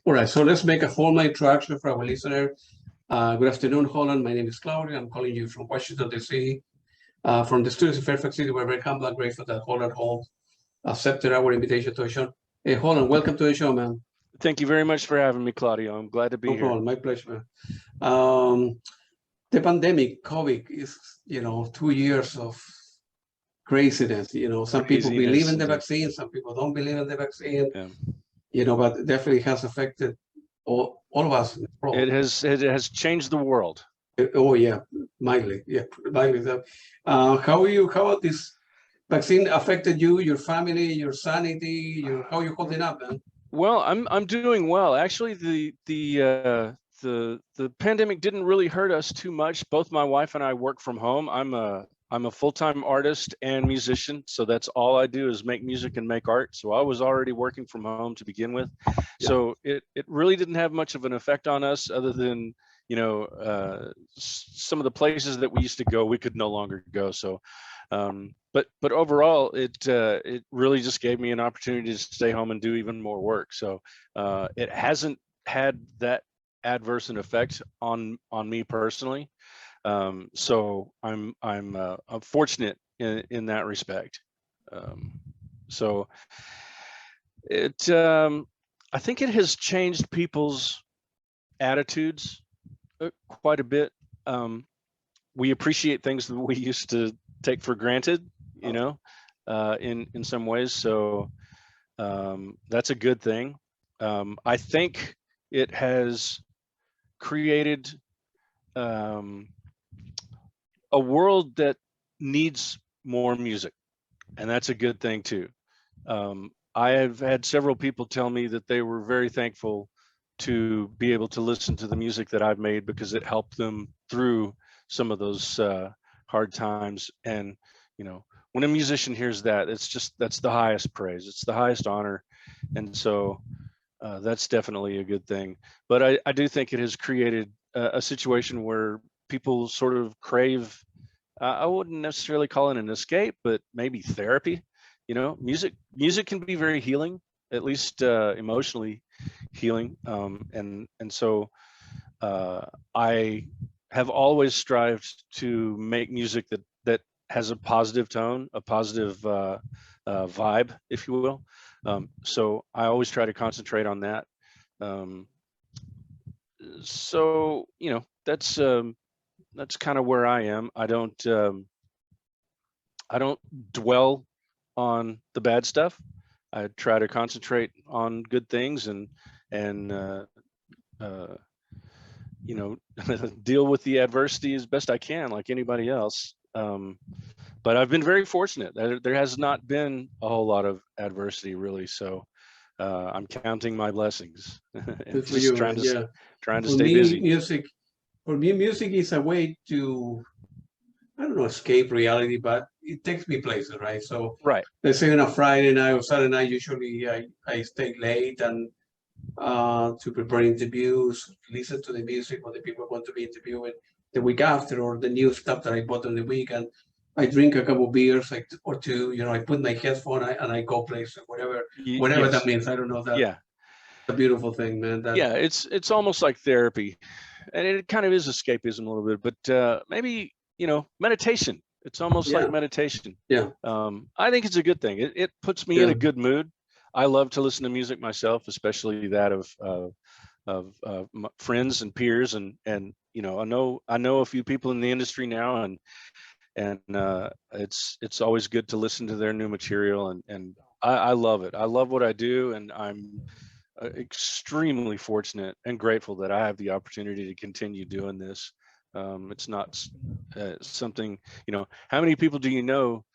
All right, so let's make a formal introduction for our listener. Good afternoon, Holland. My name is Claudia. I'm calling you from Washington, D.C., from the studios in Fairfax City. We're very humble and grateful that Hollan Holmes accepted our invitation to the show. Hey, Holland, welcome to the show, man. Thank you very much for having me, Claudio. I'm glad to be No here. problem, my pleasure, man. The pandemic, COVID, is 2 years of craziness. Some people believe in the vaccine, some people don't believe in the vaccine. Yeah. But definitely has affected all of us in the world. It has changed the world. Oh yeah, mildly. Yeah, mildly. How this vaccine affected you, your family, your sanity, how you holding up, man? Well, I'm doing well. Actually, the pandemic didn't really hurt us too much. Both my wife and I work from home. I'm a full-time artist and musician, so that's all I do is make music and make art. So I was already working from home to begin with. Yeah. So it really didn't have much of an effect on us, other than some of the places that we used to go, we could no longer go. So but overall, it really just gave me an opportunity to stay home and do even more work. So it hasn't had that adverse an effect on me personally. So I'm fortunate in that respect. So I think it has changed people's attitudes quite a bit. We appreciate things that we used to take for granted, in some ways. So that's a good thing. I think it has created a world that needs more music, and that's a good thing too. I have had several people tell me that they were very thankful to be able to listen to the music that I've made, because it helped them through some of those hard times. And when a musician hears that, that's the highest praise, it's the highest honor. And so that's definitely a good thing. But I do think it has created a situation where people sort of crave, I wouldn't necessarily call it an escape, but maybe therapy. Music can be very healing, at least emotionally healing. And so I have always strived to make music that has a positive tone, a positive vibe, if you will. So I always try to concentrate on that. So that's kind of where I am. I don't dwell on the bad stuff. I try to concentrate on good things and deal with the adversity as best I can, like anybody else. But I've been very fortunate. There has not been a whole lot of adversity, really. So I'm counting my blessings and just trying to stay busy. For me, music is a way to, I don't know, escape reality, but it takes me places, right? So right. Let's say on a Friday night or Saturday night, usually I stay late and to prepare interviews, listen to the music or the people want to be interviewed the week after, or the new stuff that I bought on the week, and I drink a couple of beers, or two. I put my headphone and I go places, whatever Yes. that means. I don't know that. Yeah, a beautiful thing, man. Yeah, it's almost like therapy, and it kind of is escapism a little bit, but maybe meditation. It's almost like meditation. Yeah. I think it's a good thing. It puts me in a good mood. I love to listen to music myself, especially that of friends and peers, and I know a few people in the industry now, and it's always good to listen to their new material, and I love it. I love what I do, and I'm extremely fortunate and grateful that I have the opportunity to continue doing this. It's not something, how many people do you know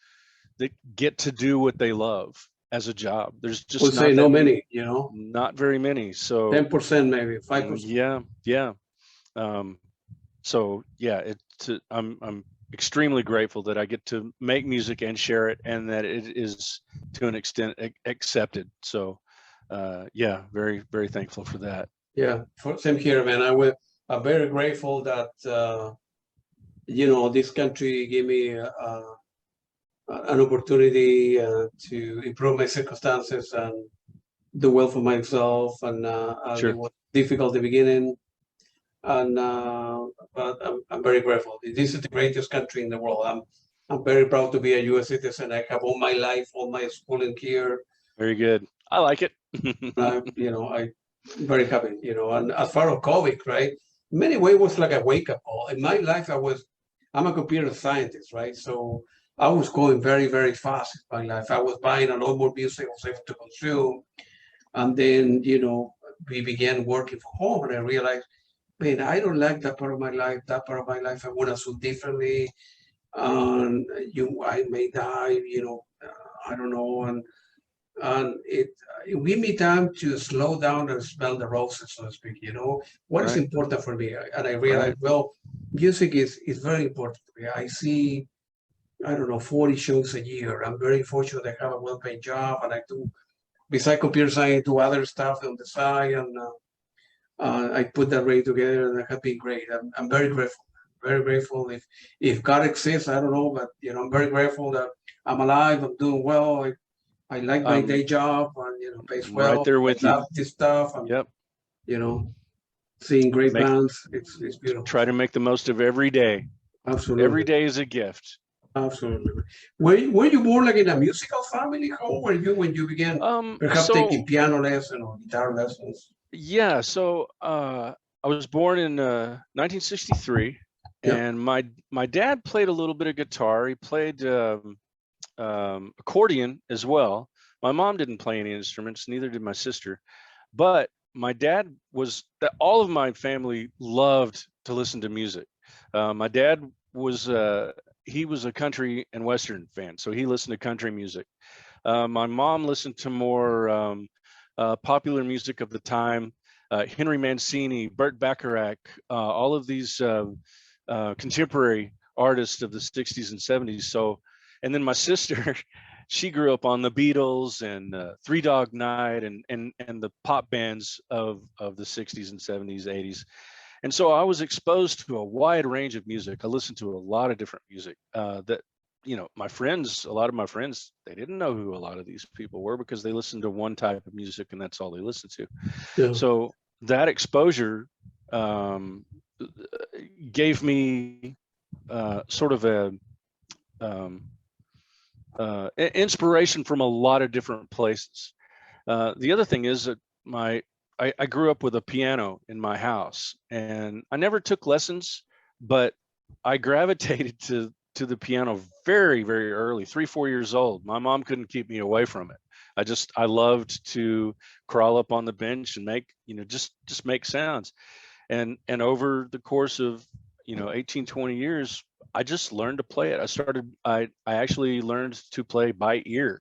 that get to do what they love as a job? There's just not many, not very many. So 10%, maybe 5%. Yeah. So yeah, I'm extremely grateful that I get to make music and share it, and that it is to an extent accepted. So yeah, very, very thankful for that. Yeah, same here, man. I'm very grateful that this country gave me an opportunity to improve my circumstances, and do well for myself, and it Sure. was difficult at the beginning, and but I'm very grateful. This is the greatest country in the world. I'm very proud to be a U.S. citizen. I have all my life, all my schooling here. Very good. I like it. I'm very happy. And as far as COVID, right? In many ways, it was like a wake up call. In my life, I'm a computer scientist, right? So I was going very, very fast in my life. I was buying a lot more music I was able to consume. And then, we began working from home, and I realized, man, I don't like that part of my life. That part of my life, I want to do differently. And I may die, I don't know. And it give me time to slow down and smell the roses, so to speak. What is Right. important for me, and I Right. realized, well, music is very important to me. I see, I don't know, 40 shows a year. I'm very fortunate I have a well-paid job, and I do, besides computer science, I do other stuff on the side, and I put that rate together, and it has been great. I'm very grateful, very grateful. If God exists, I don't know, but I'm very grateful that I'm alive. I'm doing well. I like my day job, and pays I'm right well. there I with you. love this stuff, and Yep. you know, seeing great Make bands, it's beautiful. Try to make the most of every day. Every Absolutely, day is a gift. absolutely. Were you born like in a musical family? How were you when you began perhaps So taking piano lesson or guitar lessons? yeah, I was born in 1963, Yeah, and my dad played a little bit of guitar. He played accordion as well. My mom didn't play any instruments, neither did my sister. But my dad was that all of my family loved to listen to music. My dad was he was a country and western fan, so he listened to country music. My mom listened to more popular music of the time, Henry Mancini, Burt Bacharach, all of these contemporary artists of the 60s and 70s. So, and then my sister, she grew up on the Beatles and Three Dog Night and the pop bands of the 60s and 70s, 80s. And so I was exposed to a wide range of music. I listened to a lot of different music that, my friends, a lot of my friends, they didn't know who a lot of these people were because they listened to one type of music and that's all they listened to. yeah, So that exposure um, gave me sort of a um, inspiration from a lot of different places. The other thing is that I grew up with a piano in my house, and I never took lessons, but I gravitated to the piano very, very early, 3, 4 years old. My mom couldn't keep me away from it. I loved to crawl up on the bench and make, just make sounds. And over the course of 18, 20 years, I just learned to play it. I actually learned to play by ear.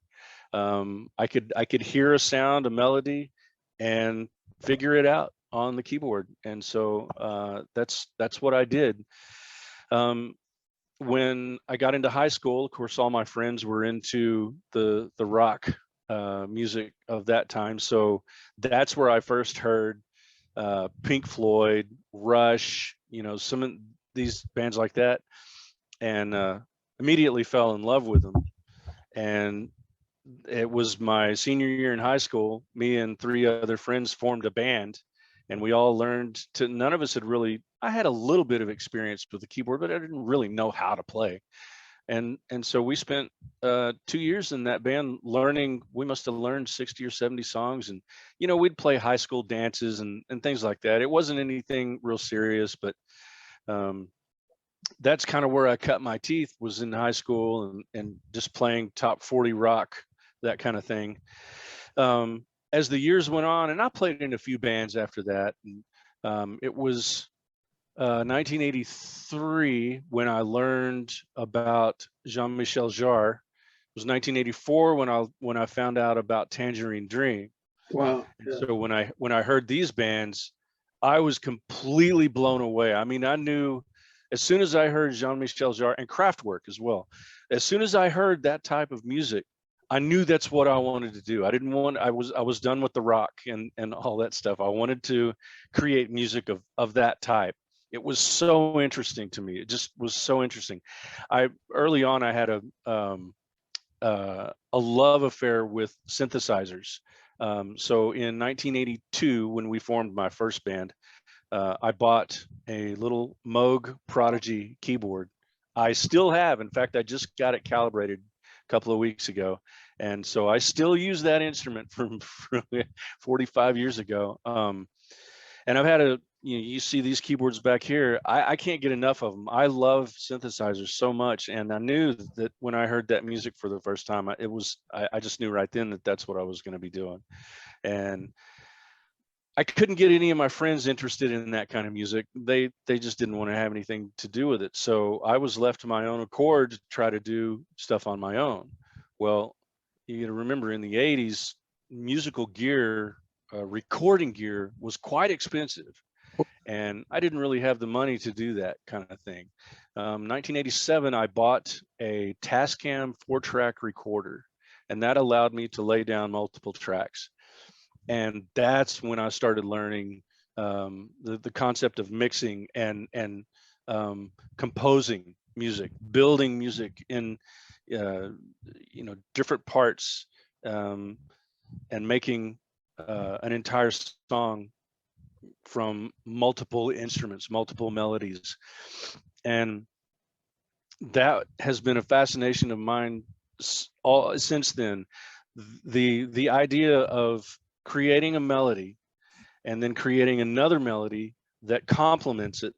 I could hear a sound, a melody, and figure it out on the keyboard. And so that's what I did. Um, when I got into high school, of course, all my friends were into the rock music of that time. So that's where I first heard Pink Floyd, Rush, some of these bands like that, and immediately fell in love with them. And it was my senior year in high school. Me and 3 other friends formed a band, and we all learned to. None of us had really. I had a little bit of experience with the keyboard, but I didn't really know how to play. And so we spent 2 years in that band learning. We must have learned 60 or 70 songs, and we'd play high school dances and things like that. It wasn't anything real serious, but um, that's kind of where I cut my teeth, was in high school and just playing top 40 rock, that kind of thing. As the years went on, and I played in a few bands after that, and it was 1983 when I learned about Jean Michel Jarre. It was 1984 when I found out about Tangerine Dream. wow, And yeah, so when I heard these bands, I was completely blown away. I mean, I knew as soon as I heard Jean Michel Jarre and Kraftwerk as well, as soon as I heard that type of music, I knew that's what I wanted to do. I was done with the rock and all that stuff. I wanted to create music of that type. It was so interesting to me. It just was so interesting. Early on I had a love affair with synthesizers. So in 1982, when we formed my first band, I bought a little Moog Prodigy keyboard. I still have. In fact, I just got it calibrated a couple of weeks ago. And so I still use that instrument from 45 years ago. And I've had you see these keyboards back here. I can't get enough of them. I love synthesizers so much. And I knew that when I heard that music for the first time, I just knew right then that that's what I was going to be doing. And I couldn't get any of my friends interested in that kind of music. They just didn't want to have anything to do with it. So I was left to my own accord to try to do stuff on my own. Well, you got to remember, in the 80s, musical gear, recording gear was quite expensive. And I didn't really have the money to do that kind of thing. 1987, I bought a Tascam 4-track recorder, and that allowed me to lay down multiple tracks. And that's when I started learning the concept of mixing and composing music, building music in different parts, and making an entire song from multiple instruments, multiple melodies. And that has been a fascination of mine all since then. The idea of creating a melody and then creating another melody that complements it,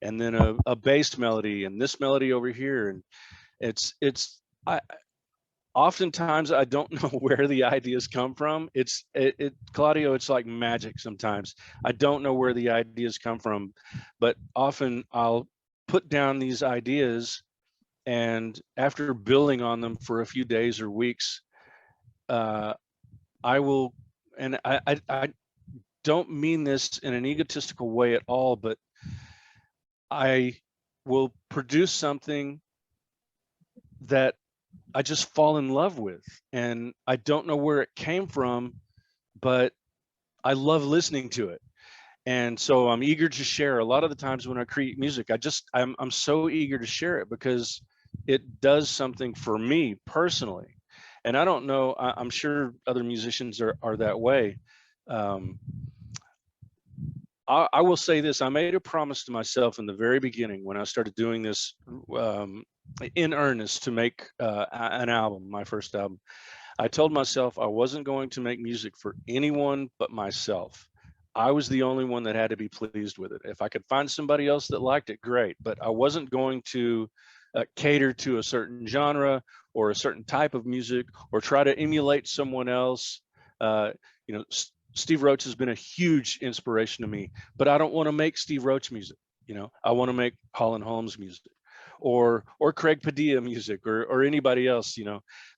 and then a bass melody and this melody over here. And oftentimes I don't know where the ideas come from. Claudio, it's like magic sometimes. I don't know where the ideas come from, but often I'll put down these ideas, and after building on them for a few days or weeks, I will, and I don't mean this in an egotistical way at all, but I will produce something that I just fall in love with, and I don't know where it came from, but I love listening to it. And so I'm eager to share. A lot of the times when I create music, I'm so eager to share it because it does something for me personally. And I don't know, I'm sure other musicians are that way. I will say this: I made a promise to myself in the very beginning when I started doing this in earnest to make an album, my first album. I told myself I wasn't going to make music for anyone but myself. I was the only one that had to be pleased with it. If I could find somebody else that liked it, great. But I wasn't going to cater to a certain genre or a certain type of music or try to emulate someone else. Steve Roach has been a huge inspiration to me, but I don't want to make Steve Roach music. I want to make Hollan Holmes music, or Craig Padilla music, or anybody else,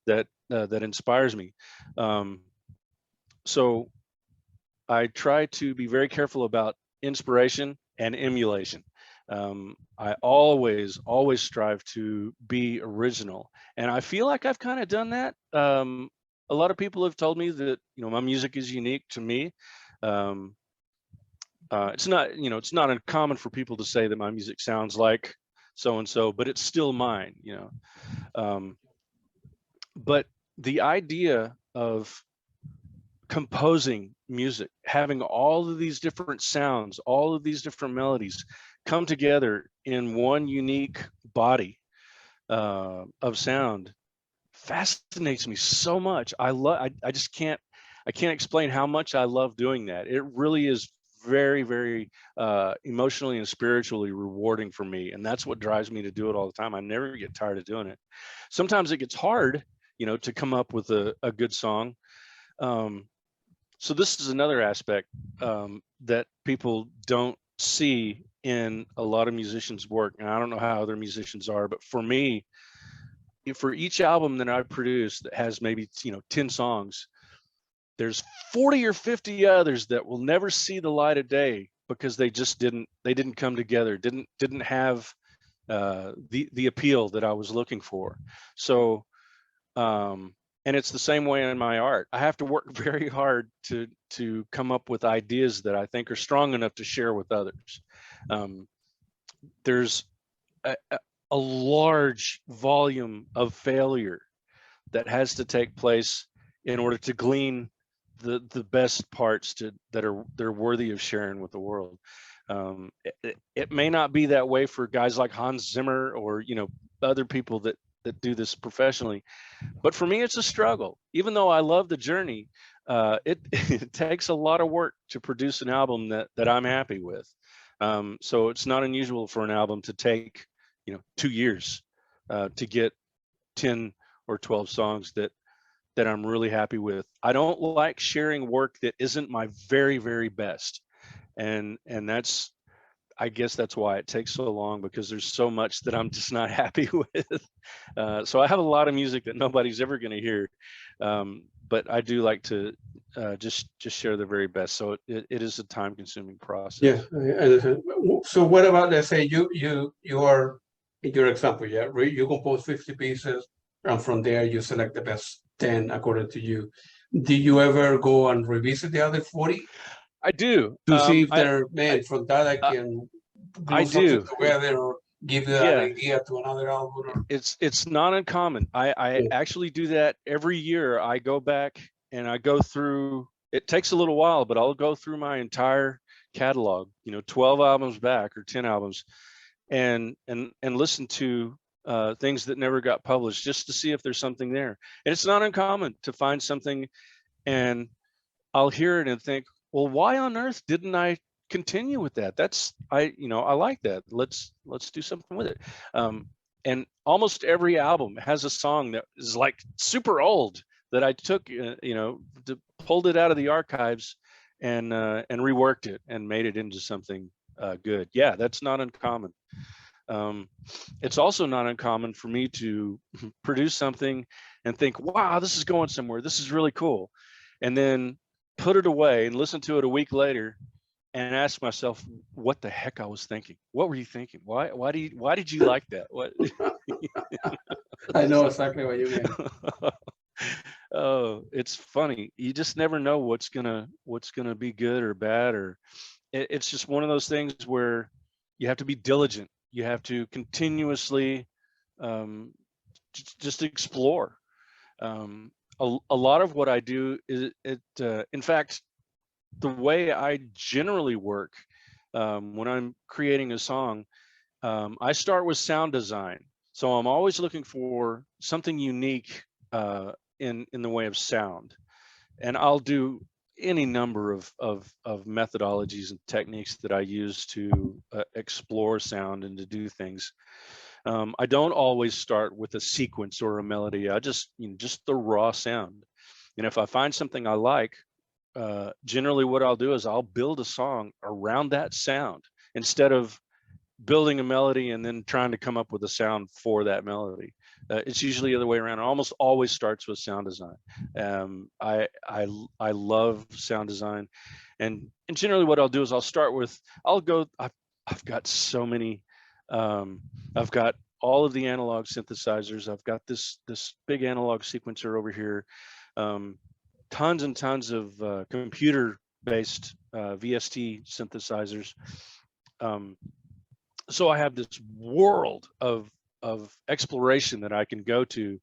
that inspires me. So I try to be very careful about inspiration and emulation. I always strive to be original, and I feel like I've kind of done that. A lot of people have told me that my music is unique to me. It's not uncommon for people to say that my music sounds like so and so, but it's still mine. But the idea of composing music, having all of these different sounds, all of these different melodies come together in one unique body of sound fascinates me so much. I just can't explain how much I love doing that. It really is very, very emotionally and spiritually rewarding for me, and that's what drives me to do it all the time. I never get tired of doing it. Sometimes it gets hard, to come up with a good song. So this is another aspect that people don't see in a lot of musicians' work, and I don't know how other musicians are, but for me, for each album that I produce that has maybe 10 songs, there's 40 or 50 others that will never see the light of day because they didn't come together, didn't have the appeal that I was looking for. So and it's the same way in my art. I have to work very hard to come up with ideas that I think are strong enough to share with others. There's a large volume of failure that has to take place in order to glean the best parts they're worthy of sharing with the world. It may not be that way for guys like Hans Zimmer or, you know, other people that do this professionally, but for me it's a struggle. Even though I love the journey, it takes a lot of work to produce an album that I'm happy with. So it's not unusual for an album to take, you know, 2 years to get 10 or 12 songs that I'm really happy with. I don't like sharing work that isn't my very, very best. And that's, I guess that's why it takes so long, because there's so much that I'm just not happy with. So I have a lot of music that nobody's ever going to hear. But I do like to just share the very best. So it is a time consuming process. Yeah, I understand. So what about, let's say you are, in your example, yeah, you compose 50 pieces, and from there you select the best 10 according to you. Do you ever go and revisit the other 40 I do. to see if I, they're, man, from that I I can I glue something do. together or give you an Yeah. idea to another album? Or, It's not uncommon. I yeah. actually do that every year. I go back and I go through, it takes a little while, but I'll go through my entire catalog, you know, 12 albums back or 10 albums, and listen to things that never got published, just to see if there's something there. And it's not uncommon to find something, and I'll hear it and think, well, why on earth didn't I continue with that? That's, you know, I like that. Let's do something with it. And almost every album has a song that is like super old that I took, you know, pulled it out of the archives and reworked it and made it into something good. Yeah, that's not uncommon. It's also not uncommon for me to produce something and think, wow, this is going somewhere. This is really cool. And then put it away and listen to it a week later and ask myself what the heck I was thinking. What were you thinking? Why did you like that? What? I know exactly what you mean. Oh, it's funny. You just never know what's gonna be good or bad, or it's just one of those things where you have to be diligent. You have to continuously just explore. A lot of what I do is in fact, the way I generally work when I'm creating a song, I start with sound design. So I'm always looking for something unique in the way of sound, and I'll do any number of methodologies and techniques that I use to explore sound and to do things. I don't always start with a sequence or a melody. I just, you know, just the raw sound. And if I find something I like, generally what I'll do is I'll build a song around that sound instead of building a melody and then trying to come up with a sound for that melody. It's usually the other way around. It almost always starts with sound design. I love sound design, and generally what I'll do is I've got so many. I've got all of the analog synthesizers. I've got this big analog sequencer over here. Tons and tons of computer-based VST synthesizers. So I have this world of exploration that I can go to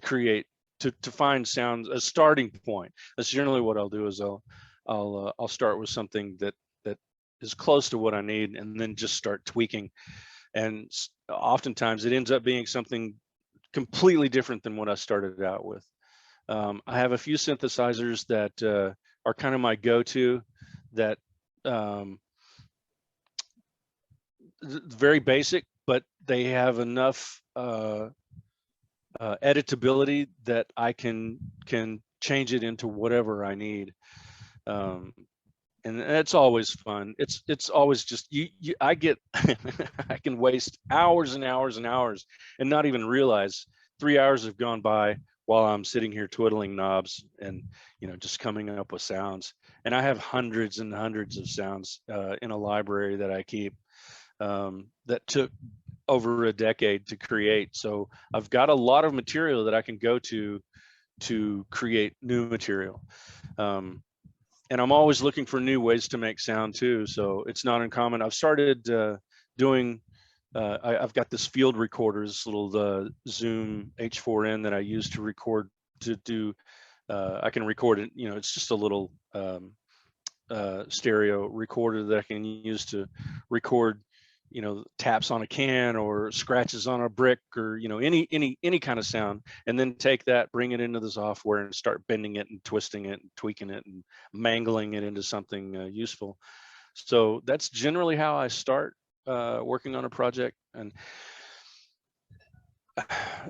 create, to find sounds, a starting point. That's generally what I'll do is I'll start with something that is close to what I need, and then just start tweaking. And oftentimes it ends up being something completely different than what I started out with. I have a few synthesizers that are kind of my go-to, that very basic, but they have enough editability that I can change it into whatever I need. And that's always fun. It's always just I get I can waste hours and hours and hours and not even realize 3 hours have gone by while I'm sitting here twiddling knobs and, you know, just coming up with sounds. And I have hundreds and hundreds of sounds in a library that I keep that took over a decade to create. So I've got a lot of material that I can go to create new material. And I'm always looking for new ways to make sound too. So it's not uncommon. I've started doing, I've got this field recorder, this little Zoom H4n that I use to record, to do I can record it. It's just a little stereo recorder that I can use to record, taps on a can or scratches on a brick, or any kind of sound, and then take that, bring it into the software, and start bending it and twisting it and tweaking it and mangling it into something useful. So that's generally how I start working on a project. And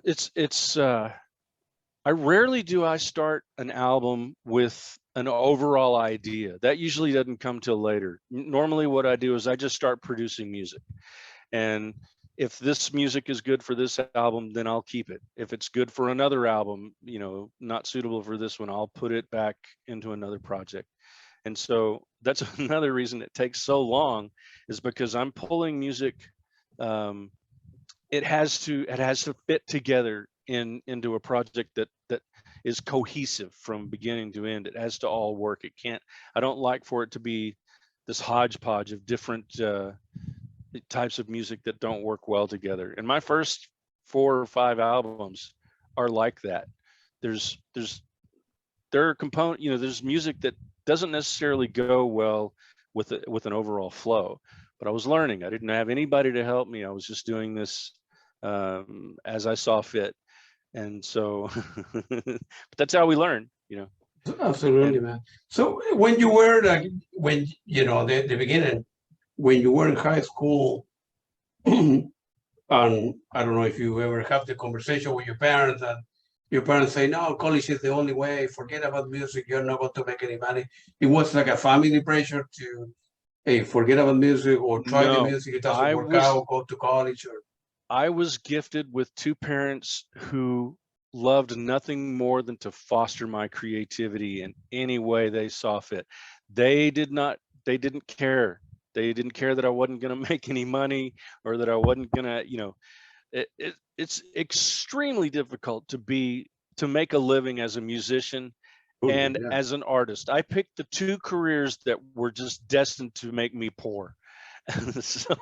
it's I rarely do I start an album with an overall idea. That usually doesn't come till later. Normally what I do is I just start producing music. And if this music is good for this album, then I'll keep it. If it's good for another album, not suitable for this one, I'll put it back into another project. And so that's another reason it takes so long, is because I'm pulling music. It has to fit together into a project that is cohesive from beginning to end. It has to all work. I don't like for it to be this hodgepodge of different types of music that don't work well together. And my first 4 or 5 albums are like that. There are component, there's music that doesn't necessarily go well with an overall flow. But I was learning. I didn't have anybody to help me. I was just doing this as I saw fit. And so but that's how we learn. Absolutely, man. So when you were the beginning, when you were in high school, and I don't know if you ever have the conversation with your parents, and your parents say, no, college is the only way, forget about music, you're not going to make any money. It was like a family pressure to, hey, forget about music, or try the No, music, it doesn't work out, go to college. Or I was gifted with 2 parents who loved nothing more than to foster my creativity in any way they saw fit. They didn't care. They didn't care that I wasn't going to make any money, or that I wasn't going to, it's extremely difficult to make a living as a musician and as an artist. I picked the 2 careers that were just destined to make me poor. So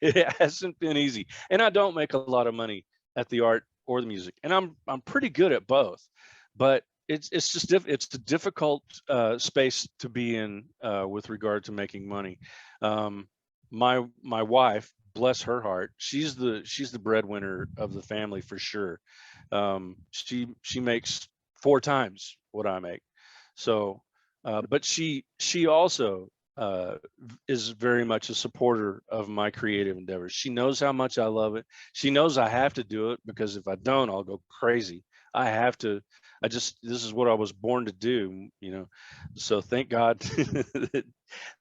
it hasn't been easy, and I don't make a lot of money at the art or the music, and I'm pretty good at both, but it's just it's a difficult space to be in with regard to making money. My wife, bless her heart, she's the breadwinner of the family for sure. She makes 4 times what I make. So but she also is very much a supporter of my creative endeavors. She knows how much I love it. She knows I have to do it, because if I don't, I'll go crazy. This is what I was born to do, So thank God,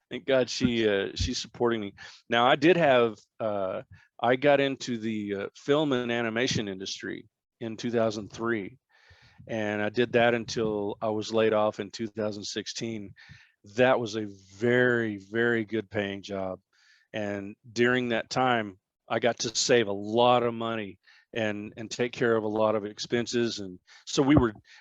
thank God she's supporting me. Now I got into the film and animation industry in 2003. And I did that until I was laid off in 2016. That was a very, very good paying job. And during that time, I got to save a lot of money and take care of a lot of expenses. And so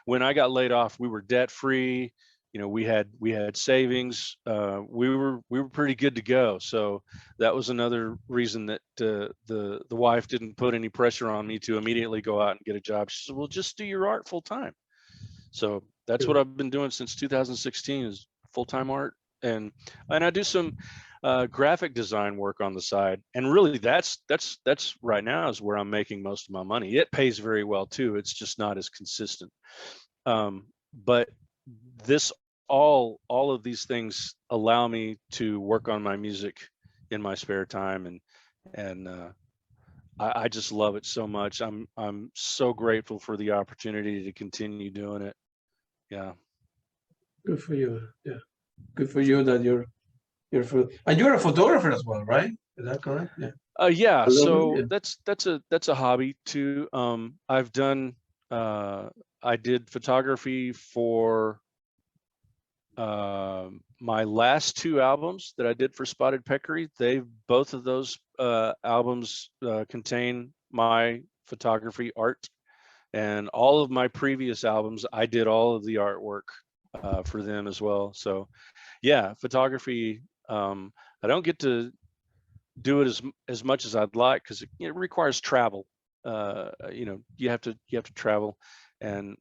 when I got laid off, we were debt free. We had savings. We were pretty good to go. So that was another reason that the wife didn't put any pressure on me to immediately go out and get a job. She said, well, just do your art full time. So that's what I've been doing since 2016, is full-time art. And I do some graphic design work on the side. And really that's right now is where I'm making most of my money. It pays very well too. It's just not as consistent. But all of these things allow me to work on my music in my spare time, and I just love it so much. I'm so grateful for the opportunity to continue doing it. Yeah. good for you. Yeah, good for you that and you're a photographer as well, right? Is that correct? Yeah. Yeah. So Yeah. that's a hobby too. I've done. I did photography for my last 2 albums that I did for Spotted Peccary. Both of those albums contain my photography art, and all of my previous albums, I did all of the artwork for them as well. So yeah, photography, I don't get to do it as much as I'd like, because it requires travel. You have to travel, and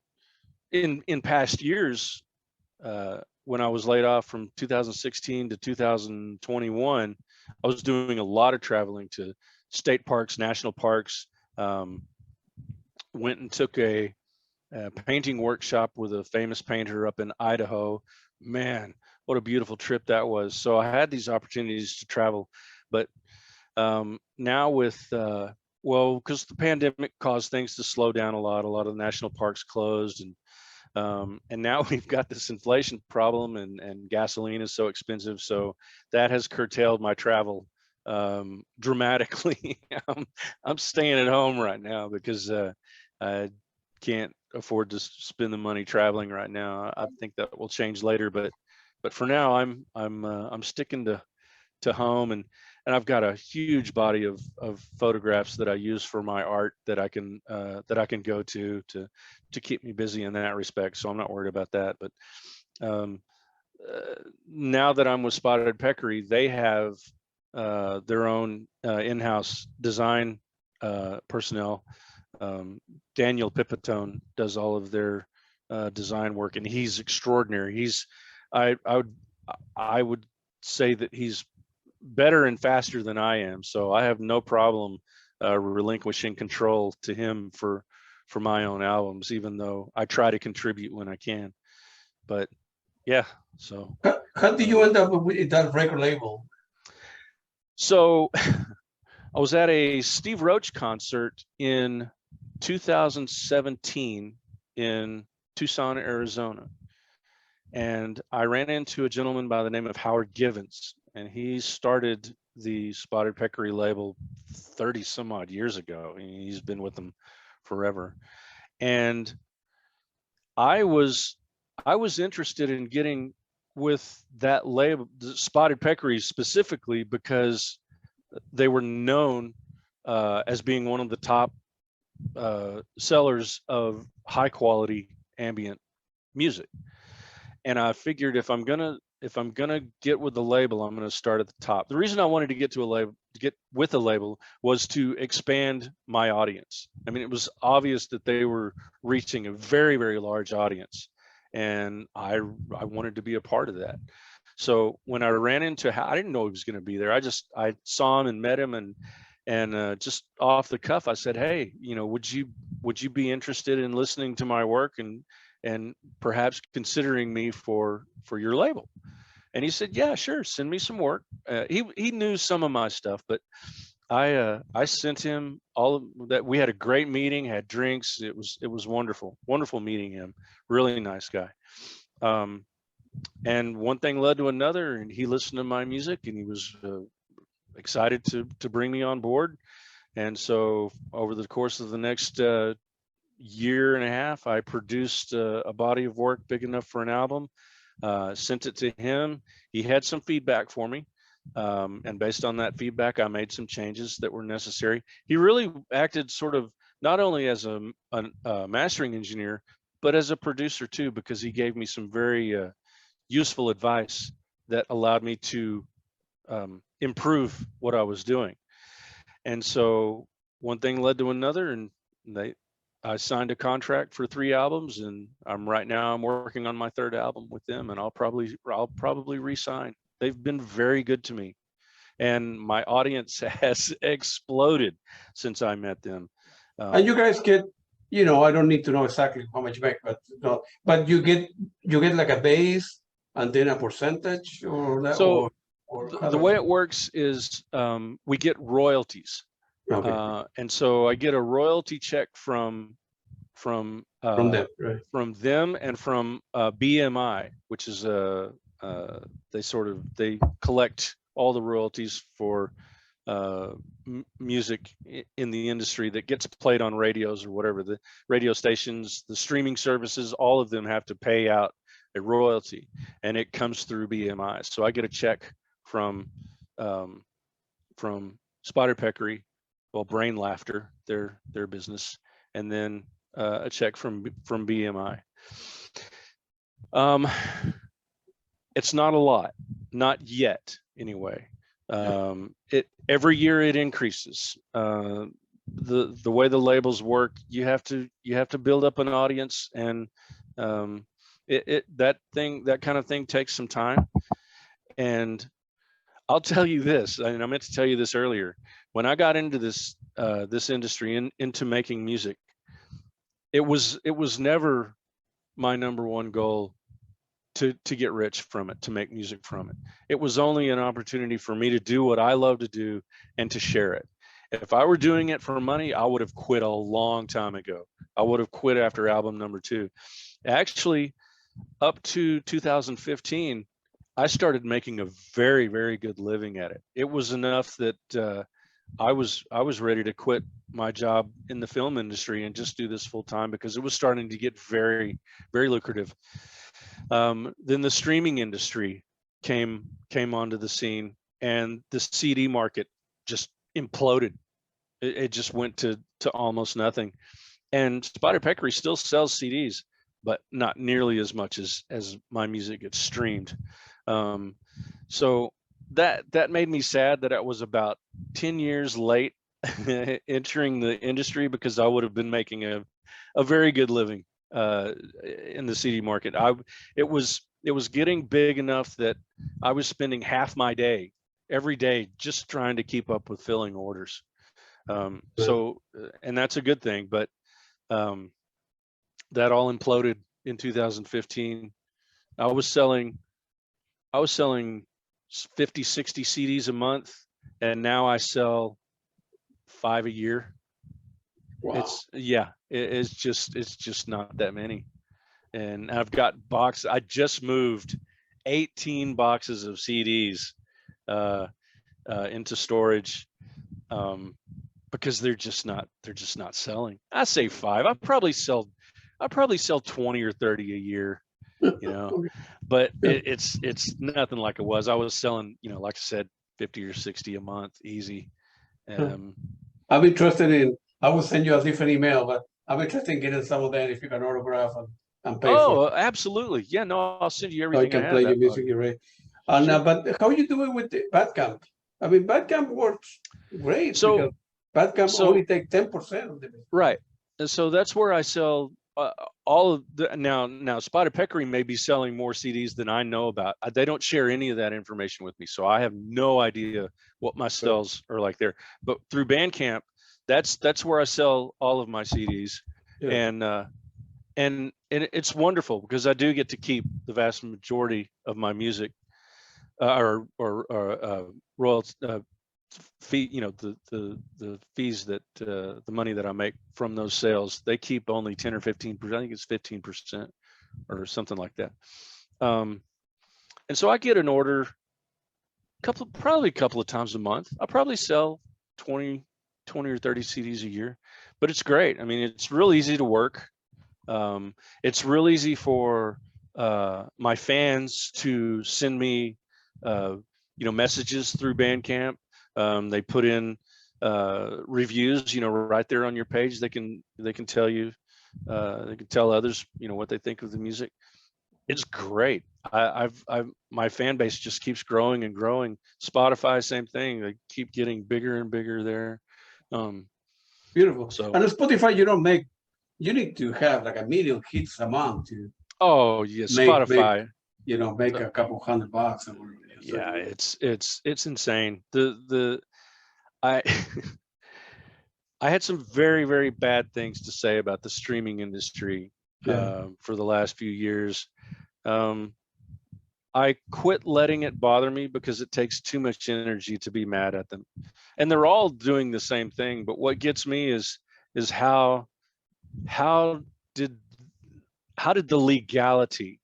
in past years, when I was laid off from 2016 to 2021, I was doing a lot of traveling to state parks, national parks. Went and took a painting workshop with a famous painter up in Idaho. Man, what a beautiful trip that was. So I had these opportunities to travel, but now with well, because the pandemic caused things to slow down a lot of the national parks closed, and now we've got this inflation problem, and gasoline is so expensive, so that has curtailed my travel dramatically. I'm staying at home right now because I can't afford to spend the money traveling right now. I think that will change later, but for now I'm sticking to home, and I've got a huge body of photographs that I use for my art that I can go to keep me busy in that respect. So I'm not worried about that. But now that I'm with Spotted Peccary, they have their own in-house design personnel. Daniel Pipitone does all of their design work, and he's extraordinary. I would say that he's better and faster than I am, so I have no problem relinquishing control to him for my own albums, even though I try to contribute when I can. But yeah, so how did you end up with that record label? So I was at a Steve Roach concert in 2017 in Tucson, Arizona, and I ran into a gentleman by the name of Howard Givens, and he started the Spotted Peccary label 30 some odd years ago. He's been with them forever. And I was interested in getting with that label, Spotted Peccary specifically, because they were known as being one of the top sellers of high quality ambient music. And I figured if I'm gonna get with the label, I'm gonna start at the top. The reason I wanted to get with a label was to expand my audience. I mean, it was obvious that they were reaching a very, very large audience, and I wanted to be a part of that. So when I ran into, I didn't know he was going to be there. I saw him and met him, and just off the cuff, I said, "Hey, would you be interested in listening to my work and perhaps considering me for your label?" And he said, "Yeah, sure. Send me some work." He knew some of my stuff, but I sent him all of that. We had a great meeting, had drinks. It was wonderful meeting him. Really nice guy. And one thing led to another, and he listened to my music, and he was excited to bring me on board. And so over the course of the next year and a half, I produced a body of work big enough for an album, sent it to him. He had some feedback for me, and based on that feedback, I made some changes that were necessary. He really acted sort of not only as a mastering engineer, but as a producer too, because he gave me some very useful advice that allowed me to improve what I was doing. And so one thing led to another, and I signed a contract for 3 albums, and I'm working on my 3rd album with them, and I'll probably re-sign. They've been very good to me, and my audience has exploded since I met them. And you guys get, I don't need to know exactly how much back, but you get like a base and then a percentage, or that. So the way it works is we get royalties. Okay. And so I get a royalty check from them, right? From them and from BMI, which is they collect all the royalties for music in the industry that gets played on radios or whatever. The radio stations, the streaming services, all of them have to pay out a royalty, and it comes through BMI. So I get a check from Spotted Peccary, Brain Laughter, their business, and then a check from BMI. It's not a lot, not yet anyway. Every year it increases. The way the labels work, you have to build up an audience, and That kind of thing takes some time. And I'll tell you this, and I meant to tell you this earlier. When I got into this industry, into making music, it was never my number one goal to get rich from it, to make music from it. It was only an opportunity for me to do what I love to do and to share it. If I were doing it for money, I would have quit a long time ago. I would have quit after album number 2. Actually, up to 2015, I started making a very, very good living at it. It was enough that I was ready to quit my job in the film industry and just do this full time, because it was starting to get very, very lucrative. Then the streaming industry came onto the scene, and the CD market just imploded. It just went to almost nothing. And Spotted Peccary still sells CDs, but not nearly as much as my music gets streamed. So that made me sad that I was about 10 years late entering the industry, because I would have been making a very good living in the CD market. It was getting big enough that I was spending half my day every day just trying to keep up with filling orders. So, and that's a good thing, but that all imploded in 2015. I was selling 50, 60 CDs a month, and now I sell 5 a year. Wow. It's just not that many. And I've got boxes. I just moved 18 boxes of CDs into storage, because they're just not selling. I say 5. I probably sell 20 or 30 a year, but it's nothing like it was. I was selling, like I said, 50 or 60 a month, easy. I'm interested in, I will send you a different email, but I'm interested in getting some of that if you can autograph and pay for it. Absolutely. Yeah, no, I'll send you So I everything. can play your music, right? And Sure. but how you do it with the Bandcamp? I mean, Bandcamp works great, So- because Bandcamp only take 10% of the business. Right. And so that's where I sell all of the, now Spotted Peccary may be selling more CDs than I know about. They don't share any of that information with me, so I have no idea what my sales are like there. But through Bandcamp, that's where I sell all of my CDs. Yeah. And it's wonderful, because I do get to keep the vast majority of my music, or royalty fee, the fees that the money that I make from those sales, they keep only 10 or 15%. I think it's 15% or something like that. And so I get an order probably a couple of times a month. I probably sell 20 or 30 CDs a year, but it's great. I mean, it's real easy to work. It's real easy for my fans to send me messages through Bandcamp. They put in reviews, right there on your page. They can tell you, they can tell others, what they think of the music. It's great. My fan base just keeps growing and growing. Spotify, same thing. They keep getting bigger and bigger there. Beautiful. So, and on Spotify, you need to have like 1 million hits a month to. Oh yeah, Spotify. Make a couple $100 or whatever. Yeah, it's insane. I I had some very, very bad things to say about the streaming industry for the last few years. I quit letting it bother me, because it takes too much energy to be mad at them, and they're all doing the same thing. But what gets me is how did the legality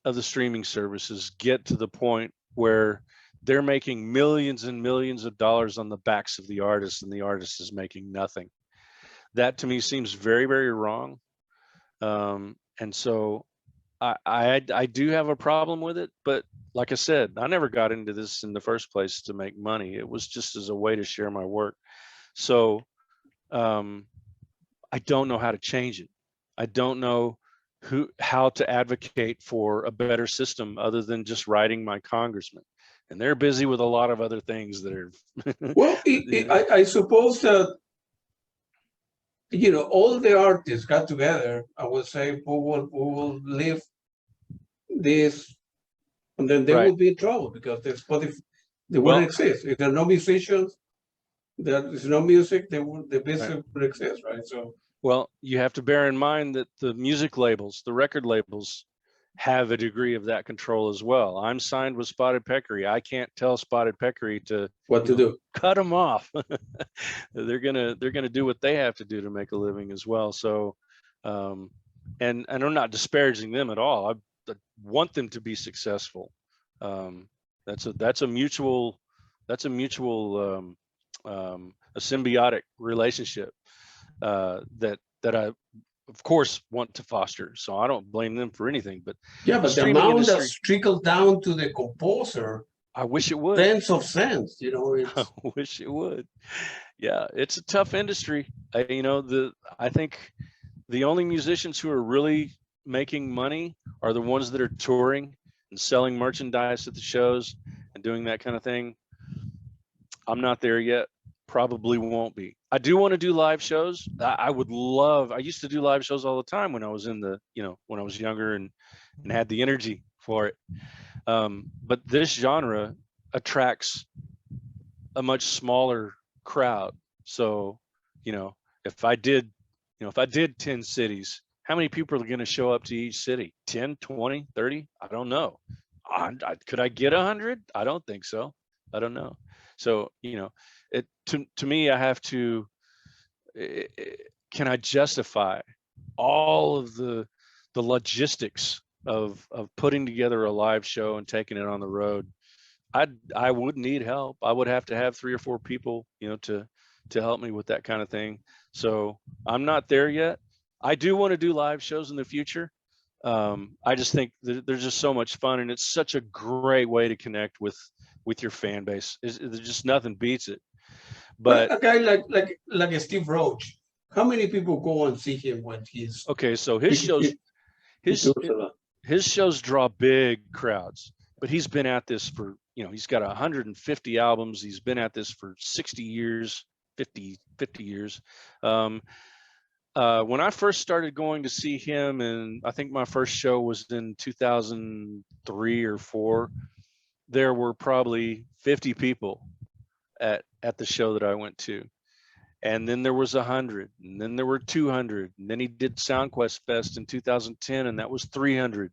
of the streaming services get to the point where they're making millions and millions of dollars on the backs of the artists, and the artist is making nothing? That to me seems very, very wrong. And so I do have a problem with it, but like I said, I never got into this in the first place to make money. It was just as a way to share my work. So I don't know how to change it. I don't know how to advocate for a better system other than just writing my congressman, and they're busy with a lot of other things that are. Well, I suppose that all the artists got together, I would say, who will live this, and then they Right. will be in trouble because the Spotify, they Well, wouldn't exist. If there are no musicians, there is no music, the right. business would exist, right? So, Well, you have to bear in mind that the music labels, the record labels, have a degree of that control as well. I'm signed with Spotted Peccary. I can't tell Spotted Peccary to, what to do? cut them off. they're gonna do what they have to do to make a living as well. So, and I'm not disparaging them at all. I want them to be successful. Um, that's a mutual a symbiotic relationship that I of course want to foster. So I don't blame them for anything. But Yeah, the but the streaming amount industry, that's trickled down to the composer, I wish it would. tens of cents, I it's wish it would. Yeah, it's a tough industry. I think the only musicians who are really making money are the ones that are touring and selling merchandise at the shows and doing that kind of thing. I'm not there yet. Probably won't be. I do want to do live shows. I would love. I used to do live shows all the time when I was when I was younger and had the energy for it. But this genre attracts a much smaller crowd. So, if I did, if I did 10 cities, how many people are going to show up to each city? 10, 20, 30? I don't know. Could I get 100? I don't think so. I don't know. So, it to me, I have to. Can I justify all of the logistics of putting together a live show and taking it on the road? I would need help. I would have to have 3 or 4 people, to help me with that kind of thing. So I'm not there yet. I do want to do live shows in the future. I just think there's just so much fun, and it's such a great way to connect with your fan base. There's just nothing beats it. but But a guy like a Steve Roach. How many people go and see him when okay, so he, his shows he, he his tours a lot? his shows draw big crowds, but he's been at this for, he's got 150 albums. He's been at this for 60 years, 50 years. Um, when I first started going to see him, and I think my first show was in 2003 or 4, there were probably 50 people at the show that I went to. And then there was 100, and then there were 200, and then he did SoundQuest Fest in 2010, and that was 300.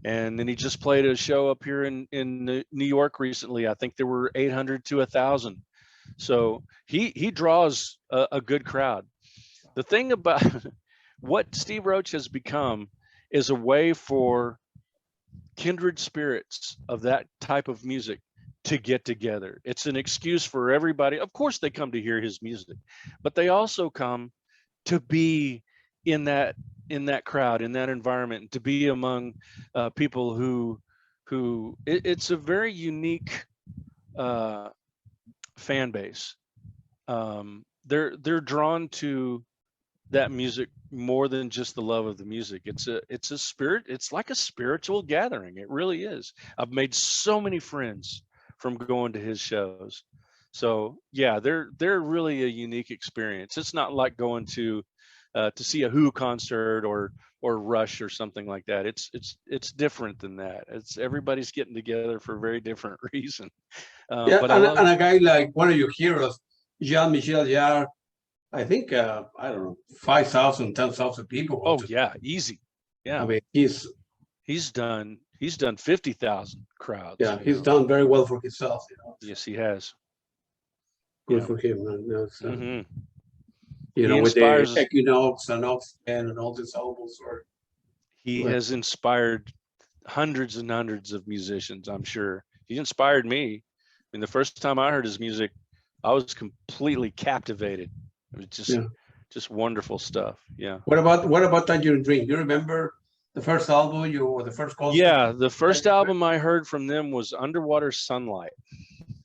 And then he just played a show up here in New York recently. I think there were 800 to 1,000. So he draws a good crowd. The thing about what Steve Roach has become is a way for kindred spirits of that type of music to get together. It's an excuse for everybody. Of course, they come to hear his music, but they also come to be in that crowd, in that environment, to be among people who it's a very unique fan base. They're drawn to that music more than just the love of the music. It's a spirit. It's like a spiritual gathering. It really is. I've made so many friends from going to his shows. So yeah, they're really a unique experience. It's not like going to see a Who concert or Rush or something like that. It's different than that. It's everybody's getting together for a very different reason. Yeah, But I love. and a guy like one of your heroes, Jean Michel Jarre. I think I don't know, 5,000, 10,000 people. Oh yeah, easy. Yeah, I mean, he's done 50,000 crowds. yeah, he's done very well for himself. Yes, he has. Good for him. And, Mm-hmm. with the Equinox and Oxygen and all these albums. He has inspired hundreds and hundreds of musicians, I'm sure. He inspired me. I mean, the first time I heard his music, I was completely captivated. It was just wonderful stuff. Yeah. What about Tangerine Dream? You remember the first album or the first concert? Yeah, the first album I heard from them was Underwater Sunlight.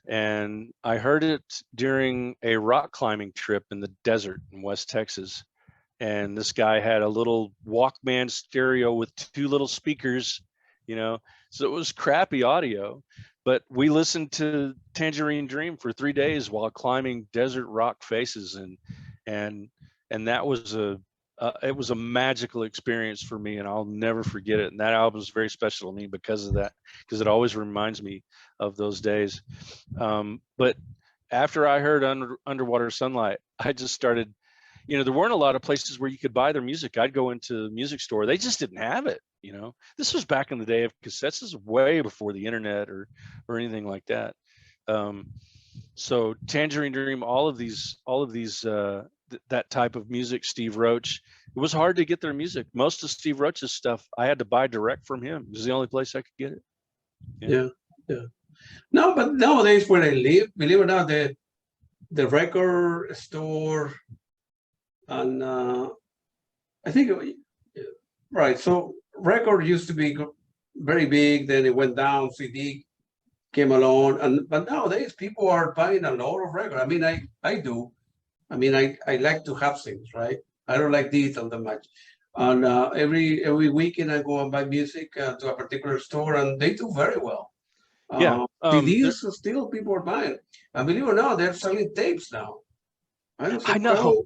And I heard it during a rock climbing trip in the desert in West Texas. And this guy had a little Walkman stereo with 2 little speakers, so it was crappy audio. But we listened to Tangerine Dream for 3 days while climbing desert rock faces, and and that was it was a magical experience for me, and I'll never forget it. And that album is very special to me because of that, because it always reminds me of those days. But after I heard Underwater Sunlight, I just started, there weren't a lot of places where you could buy their music. I'd go into the music store. They just didn't have it. This was back in the day of cassettes. This is way before the internet or anything like that. So Tangerine Dream, all of these that type of music, Steve Roach, it was hard to get their music. Most of Steve Roach's stuff I had to buy direct from him. It was the only place I could get it. Yeah. No, but nowadays where I live, believe it or not, the record store, and I think, right, so record used to be very big, then it went down, CD came along, but nowadays people are buying a lot of record. I mean, I do. I mean, I like to have things, right? I don't like digital that much. And every weekend I go and buy music to a particular store, and they do very well. CDs still people are buying. And believe it or not, they're selling tapes now. I know.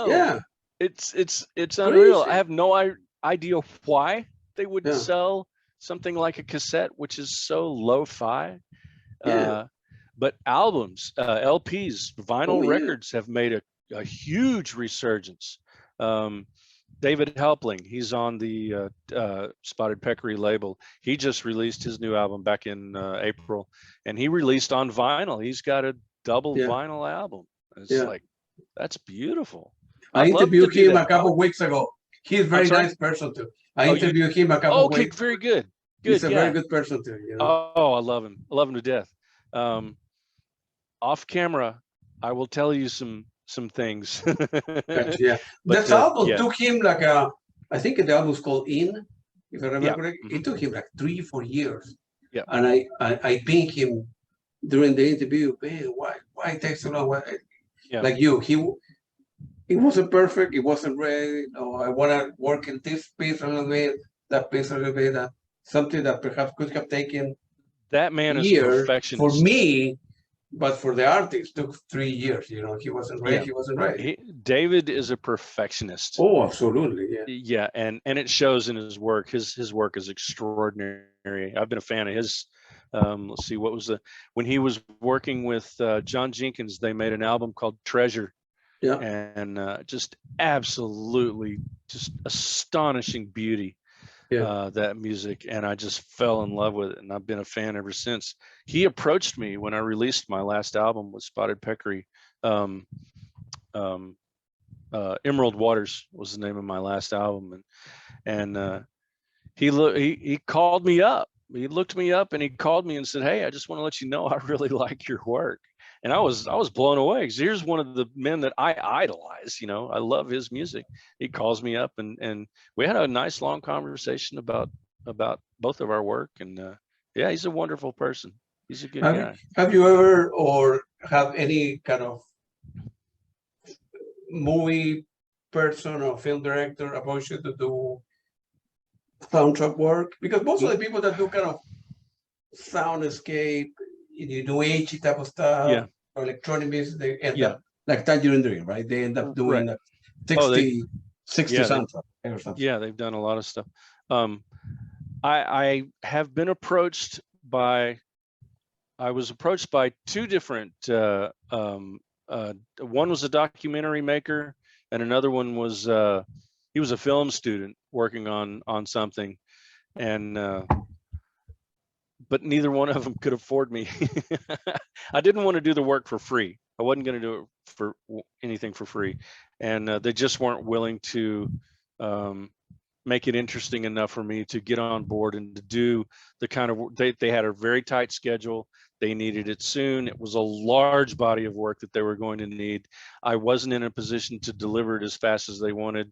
Yeah. It's unreal. I have no idea why they would sell something like a cassette, which is so lo-fi. But albums, LPs, vinyl records have made a huge resurgence. David Helpling, he's on the Spotted Peccary label. He just released his new album back in April, and he released on vinyl. He's got a double vinyl album. It's like, that's beautiful. I interviewed him a couple of weeks ago. He's a very nice person too. I interviewed him a couple of weeks. Okay, very good. He's a very good person too. Oh, I love him. I love him to death. Off camera, I will tell you some things. Yeah, that album took him like I think the album's called In, if I remember correctly. It took him like 3-4 years. Yeah. And I pinged him during the interview, man, why it takes so long? Like you, it wasn't perfect, it wasn't ready. I want to work in this piece a little bit, that piece a little bit, something that perhaps could have taken that man is a perfectionist. For me, but for the artist, took 3 years. He wasn't ready. He wasn't ready. David is a perfectionist. Oh, absolutely. Yeah, and it shows in his work. His work is extraordinary. I've been a fan of his. Let's see, when he was working with John Jenkins, they made an album called Treasure. Yeah. And just absolutely just astonishing beauty. That music, and I just fell in love with it, and I've been a fan ever since. He approached me when I released my last album with Spotted Peccary. Emerald Waters was the name of my last album, and he called me up. He looked me up and he called me and said, "Hey, I just want to let you know I really like your work." And I was blown away, because here's one of the men that I idolize. I love his music. He calls me up, and we had a nice long conversation about both of our work. And he's a wonderful person. He's a good guy. Have you ever or have any kind of movie person or film director approach you to do soundtrack work? Because most of the people that do kind of soundscape, new age type of stuff, or electronic music, they end up like Tangerine Dream, right? They end up doing 60 soundtrack or something. Yeah, they've done a lot of stuff. I have been approached by. I was approached by two different. One was a documentary maker, and another one was he was a film student working on something, and. But neither one of them could afford me. I didn't want to do the work for free. I wasn't going to do it for anything for free. And they just weren't willing to make it interesting enough for me to get on board and to do the kind of work. They had a very tight schedule. They needed it soon. It was a large body of work that they were going to need. I wasn't in a position to deliver it as fast as they wanted.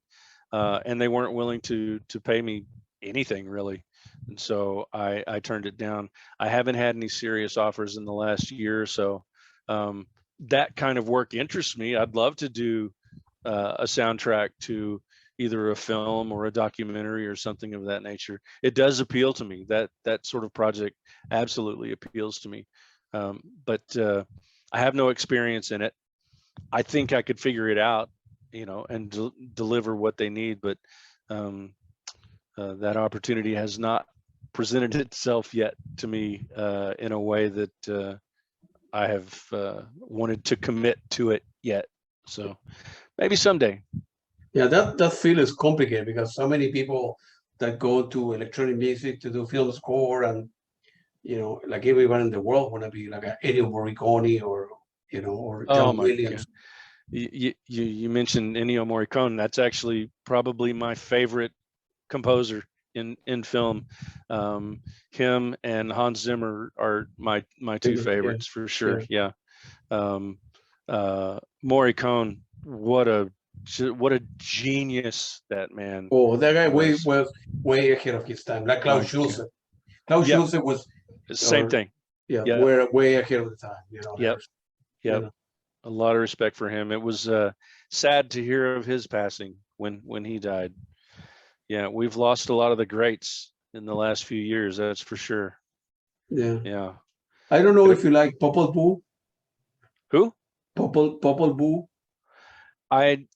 And they weren't willing to pay me anything, really. And so I turned it down. I haven't had any serious offers in the last year or so. That kind of work interests me. I'd love to do a soundtrack to either a film or a documentary or something of that nature. It does appeal to me. That sort of project absolutely appeals to me. But I have no experience in it. I think I could figure it out. and deliver what they need. But that opportunity has not presented itself yet to me in a way that I have wanted to commit to it yet. So maybe someday. Yeah, that field is complicated because so many people that go to electronic music to do film score, and like everyone in the world want to be like a Ennio Morricone or Oh John my Williams. God. You mentioned Ennio Morricone. That's actually probably my favorite composer in film. Him and Hans Zimmer are my two Yeah, favorites for sure. yeah. Yeah. Morricone, what a genius that man Oh, that guy was. was way ahead of his time. Like Klaus My Schulze. God. Klaus Yep. Schulze was, Same or thing. yeah, Yep. we're way ahead of the time. Yep. Yep. A lot of respect for him. It was sad to hear of his passing when he died. Yeah, we've lost a lot of the greats in the last few years. That's for sure. Yeah. Yeah. I don't know if you like Popol Vuh. Who? Popol Vuh.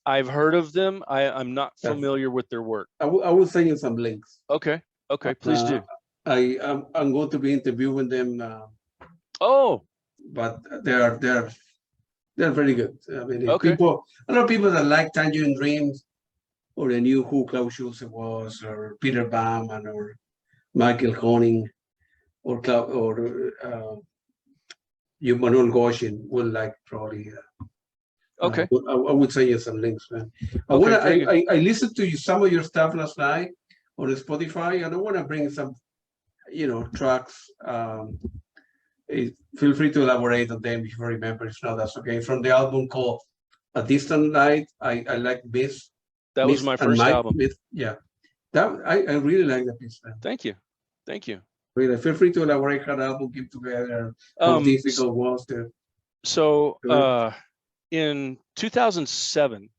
I've heard of them. I'm not That's, familiar with their work. I will send you some links. Okay. Please do. I'm going to be interviewing them, Oh, but they're very good. I mean, if okay. a lot of people that like Tangerine Dreams, or they knew who Klaus Schulze was, or Peter Baumann, or Michael Honing, or Manuel Goshen will like probably. Okay. I would send you some links, man. Okay, very good. I listened to some of your stuff last night on Spotify, and I want to bring some, tracks. Feel free to elaborate on them if you remember. If not, that's okay. From the album called A Distant Light, I like Miss. That was Miss my and first Mike. album. Yeah, that I really like that piece, man. Thank you. Really, feel free to elaborate how the album came together, how difficult it was to. So in 2007,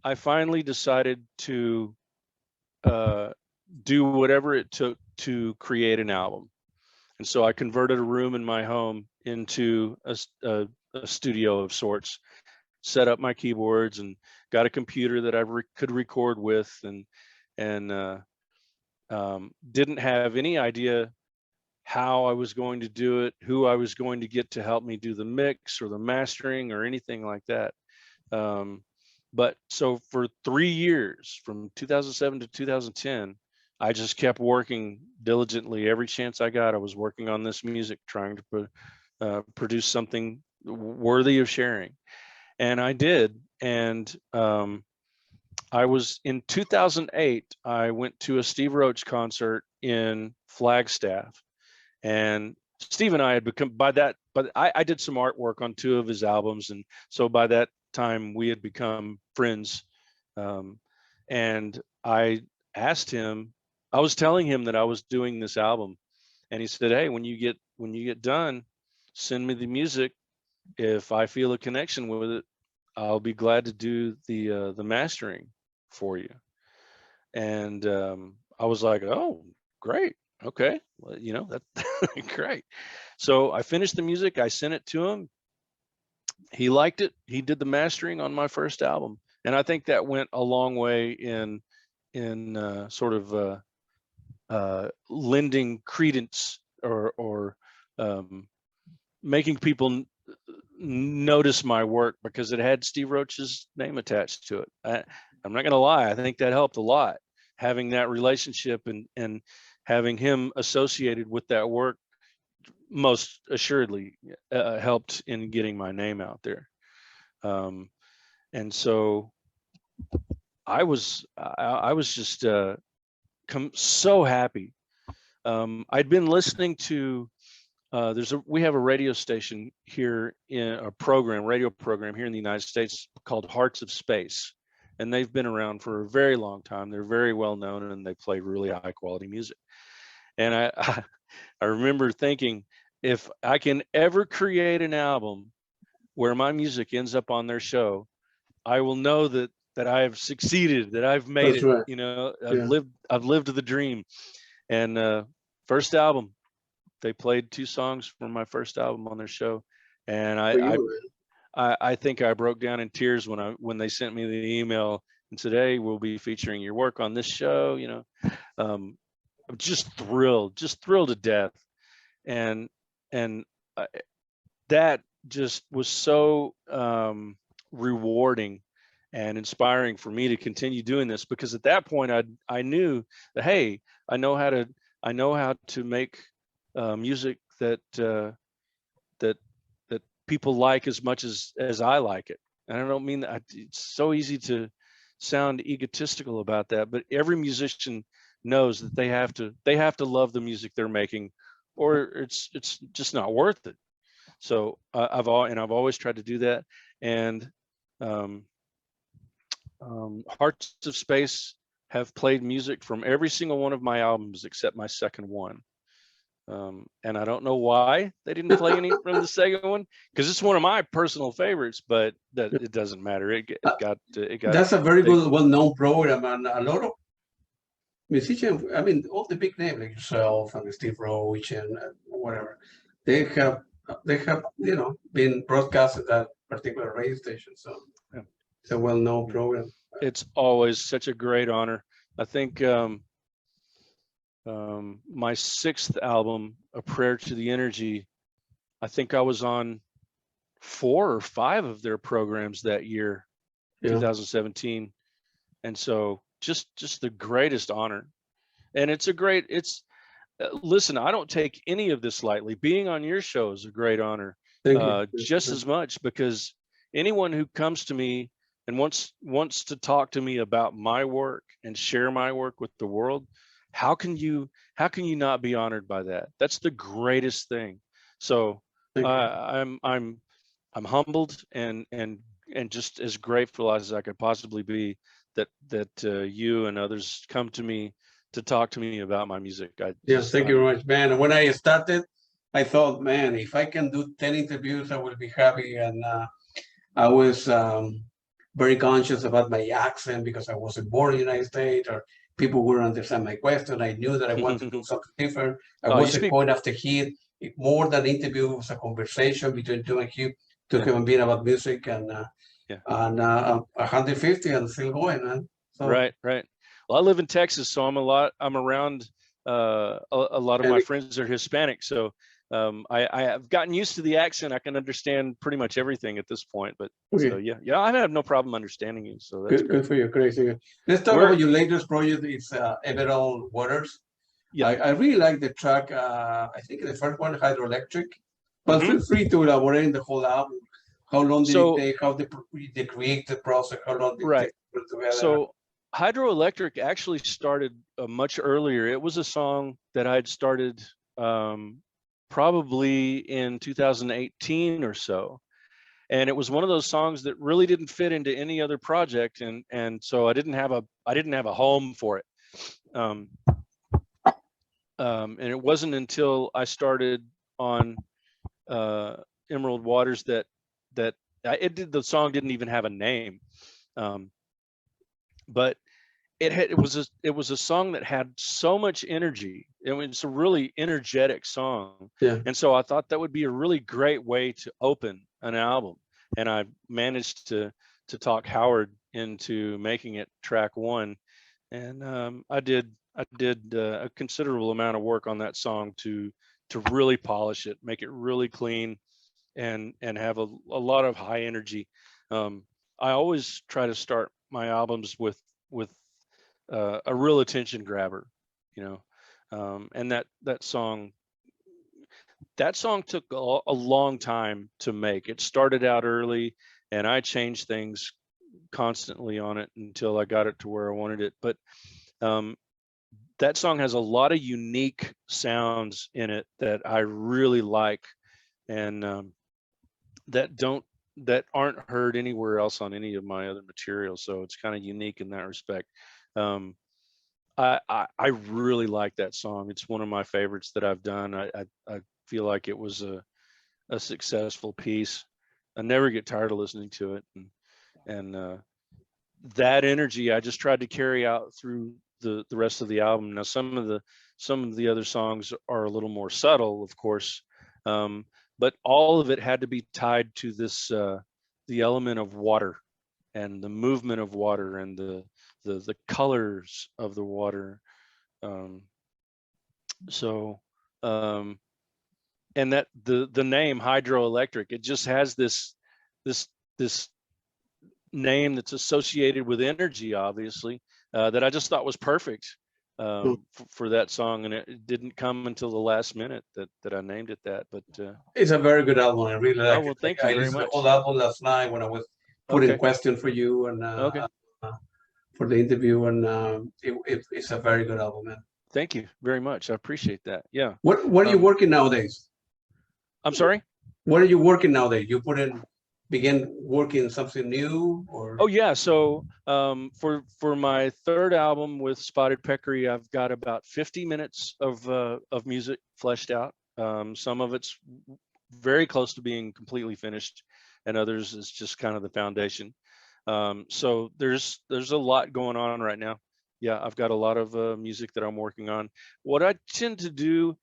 I finally decided to do whatever it took to create an album. And so I converted a room in my home into a studio of sorts, set up my keyboards, and got a computer that I could record with, and didn't have any idea how I was going to do it, who I was going to get to help me do the mix or the mastering or anything like that. But so for 3 years, from 2007 to 2010, I just kept working diligently. Every chance I got, I was working on this music, trying to produce something worthy of sharing. And I did. And I was in 2008, I went to a Steve Roach concert in Flagstaff. And Steve and I had become, but I did some artwork on 2 of his albums. And so by that time we had become friends. And I asked him, I was telling him that I was doing this album, and he said, "Hey, when you get done, send me the music. If I feel a connection with it, I'll be glad to do the mastering for you." And I was like, "Oh, great. Okay. Well, that's great." So I finished the music. I sent it to him. He liked it. He did the mastering on my first album, and I think that went a long way in sort of lending credence or making people notice my work, because it had Steve Roach's name attached to it. I'm not going to lie. I think that helped a lot, having that relationship and having him associated with that work. Most assuredly helped in getting my name out there. And so I was just so happy. I'd been listening to we have a radio station here, in a radio program here in the United States called Hearts of Space, and they've been around for a very long time. They're very well known, and they play really high quality music. And I remember thinking, if I can ever create an album where my music ends up on their show, I will know that I have succeeded, that I've made That's it. right. I've lived the dream. And first album, they played 2 songs from my first album on their show, and For you, I think I broke down in tears when they sent me the email and said, "Hey, we'll be featuring your work on this show." I'm just thrilled to death, and and that just was so rewarding and inspiring for me to continue doing this, because at that point I knew that, hey, I know how to make music that that people like as much as I like it. And I don't mean that it's so easy to sound egotistical about that, but every musician knows that they have to love the music they're making, or it's just not worth it. So I've always tried to do that. And Hearts of Space have played music from every single one of my albums except my second one. And I don't know why they didn't play any from the second one, because it's one of my personal favorites, but that it doesn't matter. It got That's a very good, well-known program, and a lot of musicians, I mean, all the big names like yourself and Steve Roach and whatever, they have been broadcasted at particular radio station. So Yeah. it's a well-known program. It's always such a great honor. I think my sixth album, A Prayer to the Energy, I think I was on 4 or 5 of their programs that year, 2017. And so just the greatest honor. And listen, I don't take any of this lightly. Being on your show is a great honor. Thank you. Just as much, because anyone who comes to me and wants to talk to me about my work and share my work with the world, how can you not be honored by that? That's the greatest thing. So I'm humbled and just as grateful as I could possibly be that you and others come to me to talk to me about my music. Yes, thank you very much, man. And when I started, I thought, man, if I can do 10 interviews, I will be happy. And I was very conscious about my accent because I wasn't born in the United States, or people wouldn't understand my question. I knew that I wanted to do something different. I wasn't point after hit. More than interview, it was a conversation between two human beings about music, and 150 and still going, man. So, right. Well, I live in Texas, so I'm around a lot of my friends are Hispanic, so I have gotten used to the accent. I can understand pretty much everything at this point, but so yeah, I have no problem understanding you. So that's good for you. Great. Let's talk about your latest project. It's Emerald Waters. Yeah, I really like the track. I think the first one, Hydroelectric. But feel free to elaborate the whole album. How long did it take? How they create the process? How long did it take to put together? So Hydroelectric actually started much earlier. It was a song that I'd started probably in 2018 or so. And it was one of those songs that really didn't fit into any other project. And so I didn't have a home for it. And it wasn't until I started on Emerald Waters that the song didn't even have a name. But it was a song that had so much energy. It's a really energetic song. Yeah. And so I thought that would be a really great way to open an album. And I managed to talk Howard into making it track 1. And I did a considerable amount of work on that song to really polish it, make it really clean, and have a lot of high energy. I always try to start my albums with a real attention grabber, and that song took a long time to make. It started out early, and I changed things constantly on it until I got it to where I wanted it. But that song has a lot of unique sounds in it that I really like, and that aren't heard anywhere else on any of my other material. So it's kind of unique in that respect. I really like that song. It's one of my favorites that I've done. I feel like it was a successful piece. I never get tired of listening to it, and that energy I just tried to carry out through the rest of the album. Now some of the other songs are a little more subtle, of course, but all of it had to be tied to this the element of water and the movement of water and the colors of the water. Um, so and that the name hydroelectric, it just has this name that's associated with energy, obviously, that I just thought was perfect for that song, and it didn't come until the last minute that I named it that. But It's a very good album. I really like well, it. thank you I very listened to the much. whole album last night when I was putting Okay. question for you and Okay. for the interview, and it's a very good album, man. Thank you very much. I appreciate that. Yeah. What are you working nowadays? I'm sorry? What are you working nowadays? You begin working something new, or? Oh yeah. So for my third album with Spotted Peccary, I've got about 50 minutes of music fleshed out. Some of it's very close to being completely finished, and others is just kind of the foundation. So there's a lot going on right now. Yeah, I've got a lot of music that I'm working on. What I tend to do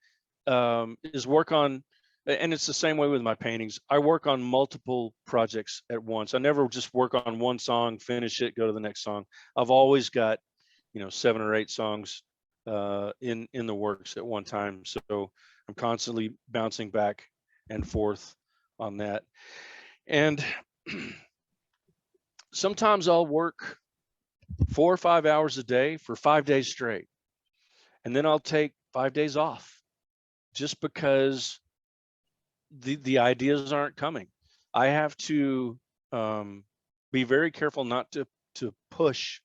is work on, and it's the same way with my paintings. I work on multiple projects at once. I never just work on one song, finish it, go to the next song. I've always got, 7 or 8 songs in the works at one time. So I'm constantly bouncing back and forth on that. And sometimes I'll work 4 or 5 hours a day for 5 days straight. And then I'll take 5 days off just because the ideas aren't coming. I have to be very careful not to push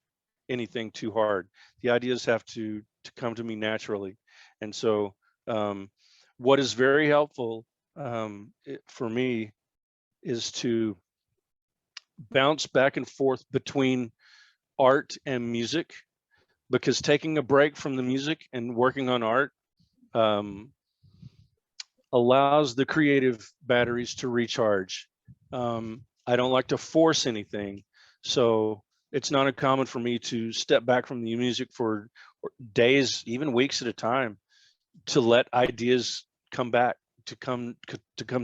anything too hard. The ideas have to come to me naturally. And so what is very helpful for me is to bounce back and forth between art and music, because taking a break from the music and working on art allows the creative batteries to recharge. I don't like to force anything, so it's not uncommon for me to step back from the music for days, even weeks at a time, to let ideas come back, to come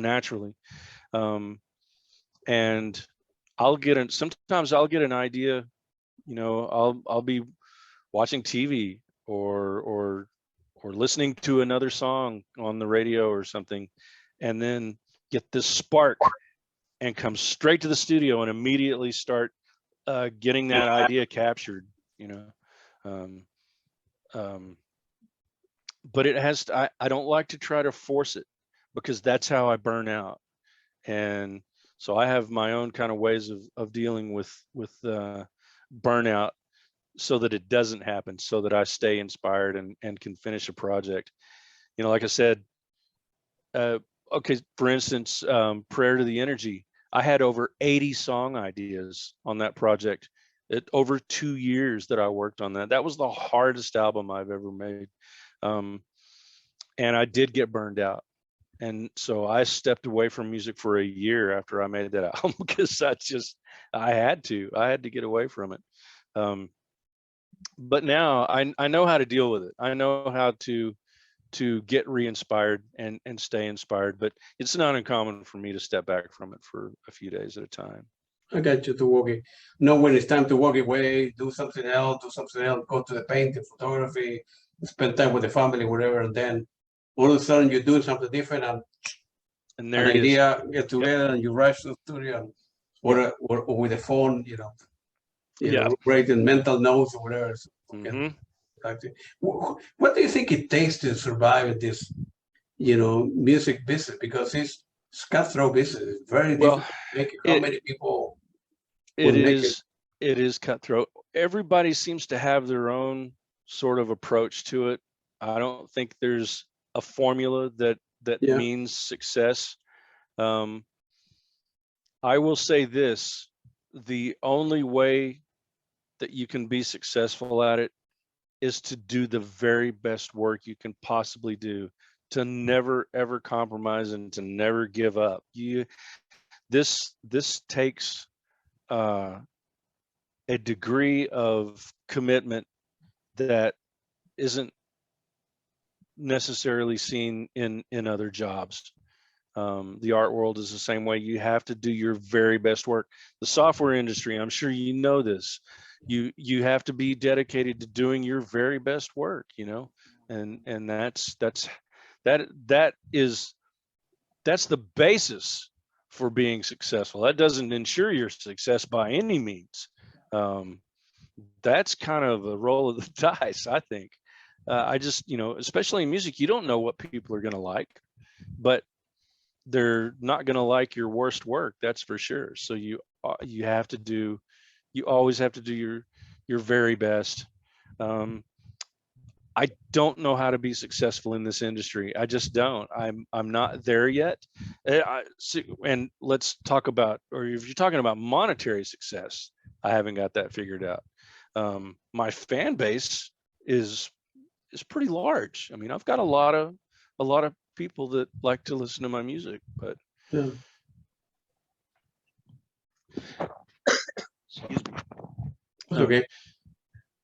naturally. And sometimes I'll get an idea, I'll be watching TV or listening to another song on the radio or something, and then get this spark and come straight to the studio and immediately start getting that idea captured, but it has to, I don't like to try to force it, because that's how I burn out. And so I have my own kind of ways of dealing with burnout, so that it doesn't happen, so that I stay inspired and can finish a project. Like I said, okay, for instance, Prayer to the Energy, I had over 80 song ideas on that project. Over 2 years that I worked on that. That was the hardest album I've ever made. And I did get burned out. And so I stepped away from music for a year after I made that album, because I had to get away from it. But now I know how to deal with it. I know how to get re-inspired and stay inspired, but it's not uncommon for me to step back from it for a few days at a time. I got you to walk it. Know when it's time to walk away, do something else, go to the painting, photography, spend time with the family, whatever, and then all of a sudden you're doing something different, and And there an it is. idea get together, and you rush to the studio, or with the phone, writing mental notes or whatever. So, what do you think it takes to survive in this, music business? Because it's cutthroat business. It's very difficult to make it. How many people would make it? It is cutthroat. Everybody seems to have their own sort of approach to it. I don't think there's a formula that means success. I will say this: the only way that you can be successful at it is to do the very best work you can possibly do, to never ever compromise and to never give up. This takes a degree of commitment that isn't necessarily seen in other jobs. The art world is the same way. You have to do your very best work. The software industry, I'm sure you know this, you have to be dedicated to doing your very best work, you know, and that's the basis for being successful. That doesn't ensure your success by any means. That's kind of a roll of the dice, I think. I just, you know, especially in music, you don't know what people are going to like, but they're not going to like your worst work, that's for sure. So you always have to do your very best. I don't know how to be successful in this industry. I just don't. I'm not there yet. And let's talk about, or if you're talking about monetary success, I haven't got that figured out. My fan base is pretty large. I mean, I've got a lot of people that like to listen to my music, but Yeah. excuse me. It's okay.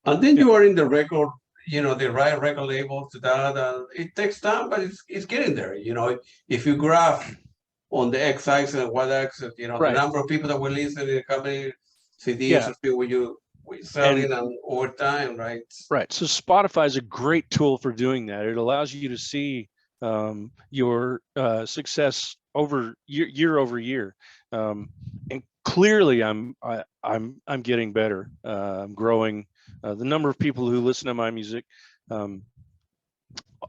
And then you are in the record, you know, the right record label to that, and it takes time, but it's getting there. You know, if you graph on the X axis and Y axis, you know, Right. the number of people that will listen to how many CDs Yeah. or still we're selling and over time, right? Right. So Spotify is a great tool for doing that. It allows you to see your success over year over year, and clearly I'm getting better. I'm growing. The number of people who listen to my music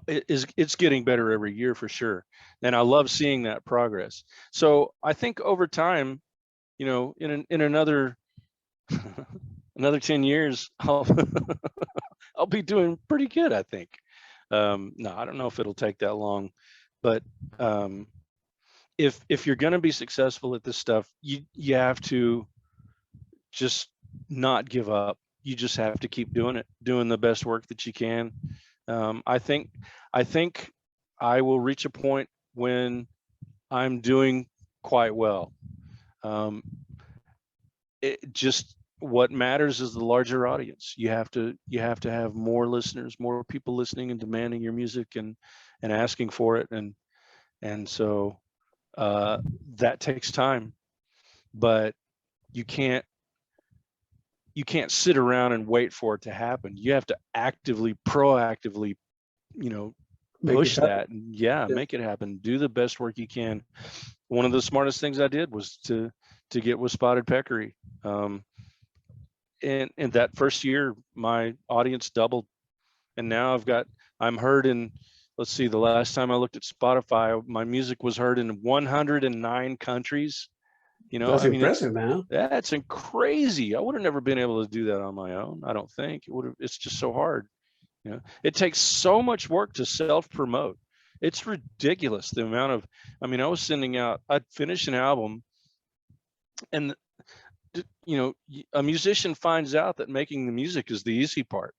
it's getting better every year for sure, and I love seeing that progress. So I think over time, you know, in another another 10 years, I'll be doing pretty good, I think. No, I don't know if it'll take that long, but if you're going to be successful at this stuff, you have to just not give up. You just have to keep doing it, doing the best work that you can. I think I will reach a point when I'm doing quite well. What matters is the larger audience. You have to have more listeners, more people listening and demanding your music and asking for it, and so that takes time, but you can't sit around and wait for it to happen. You have to proactively, you know, push that and make it happen. Do the best work you can. One of the smartest things I did was to get with Spotted Peccary. And in that first year, my audience doubled, and now I'm heard in, let's see, the last time I looked at Spotify, my music was heard in 109 countries. You know, that's impressive, man. That's crazy. I would have never been able to do that on my own. I don't think it would have. It's just so hard. You know, it takes so much work to self-promote. It's ridiculous the amount of. I mean, I'd finish an album, and you know, a musician finds out that making the music is the easy part.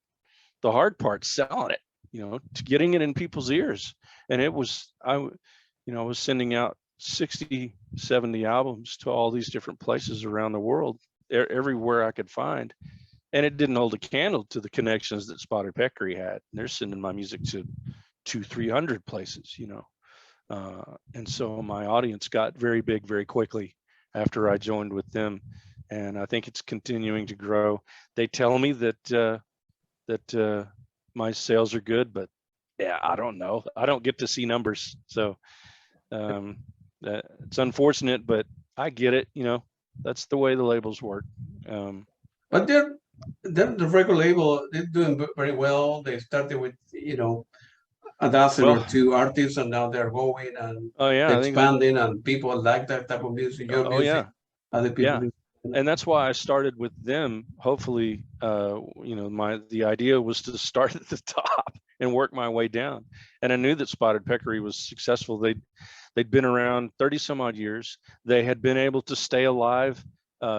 The hard part's selling it, you know, to getting it in people's ears. And I was sending out 60, 70 albums to all these different places around the world, everywhere I could find. And it didn't hold a candle to the connections that Spotted Peccary had. They're sending my music to 200-300 places, you know. And so my audience got very big very quickly after I joined with them. And I think it's continuing to grow. They tell me that my sales are good, but yeah, I don't know. I don't get to see numbers, so it's unfortunate, but I get it. You know, that's the way the labels work. But they're the record label. They're doing very well. They started with, you know, a dozen or two artists, and now they're going and expanding, and people like that type of music. Your music, other people do. And that's why I started with them. Hopefully, you know, the idea was to start at the top and work my way down. And I knew that Spotted Peccary was successful. They'd been around 30 some odd years. They had been able to stay alive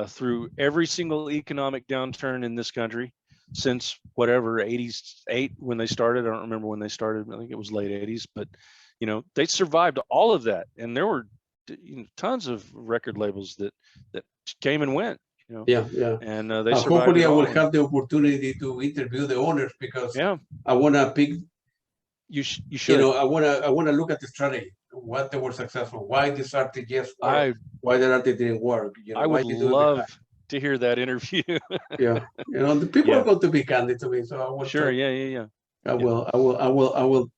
through every single economic downturn in this country since whatever 88 when they started. I don't remember when they started. I think it was late 80s, but you know, they survived all of that. And there were tons of record labels that came and went, you know. Yeah. And they survived. Hopefully I will have the opportunity to interview the owners, because I want to pick You You should. know, I wanna look at the strategy, what they were successful, why this artist just worked, I why that artist didn't work, you know, I why would they do it behind. love to hear that interview. Yeah, you know, the people are Yeah, going to be candid to me, so I will sure. tell. Yeah. Yeah. I will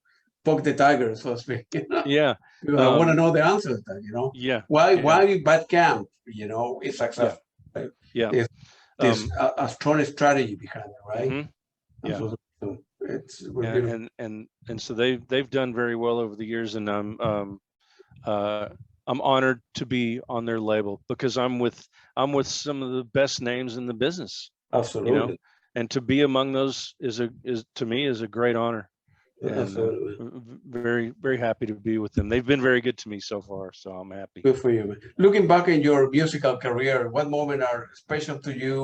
poke the tiger, so to speak. You know? Yeah. Because I want to Um, know the answer to that. You know, yeah. why Yeah. bad camp? You know, is Yeah. successful. Right? Yeah. There's Um, a strong strategy behind it, right? hmm And yeah. so it's we're Yeah. beautiful. And so they've done very well over the years, and uh, I'm honored to be on their label because I'm with some of the best names in the business, you know, Absolutely, and to be among those is to me is a great honor, and absolutely. very very happy to be with them. They've been very good to me so far, so I'm happy. Good for you, man. Looking back in your musical career, what moment are special to you?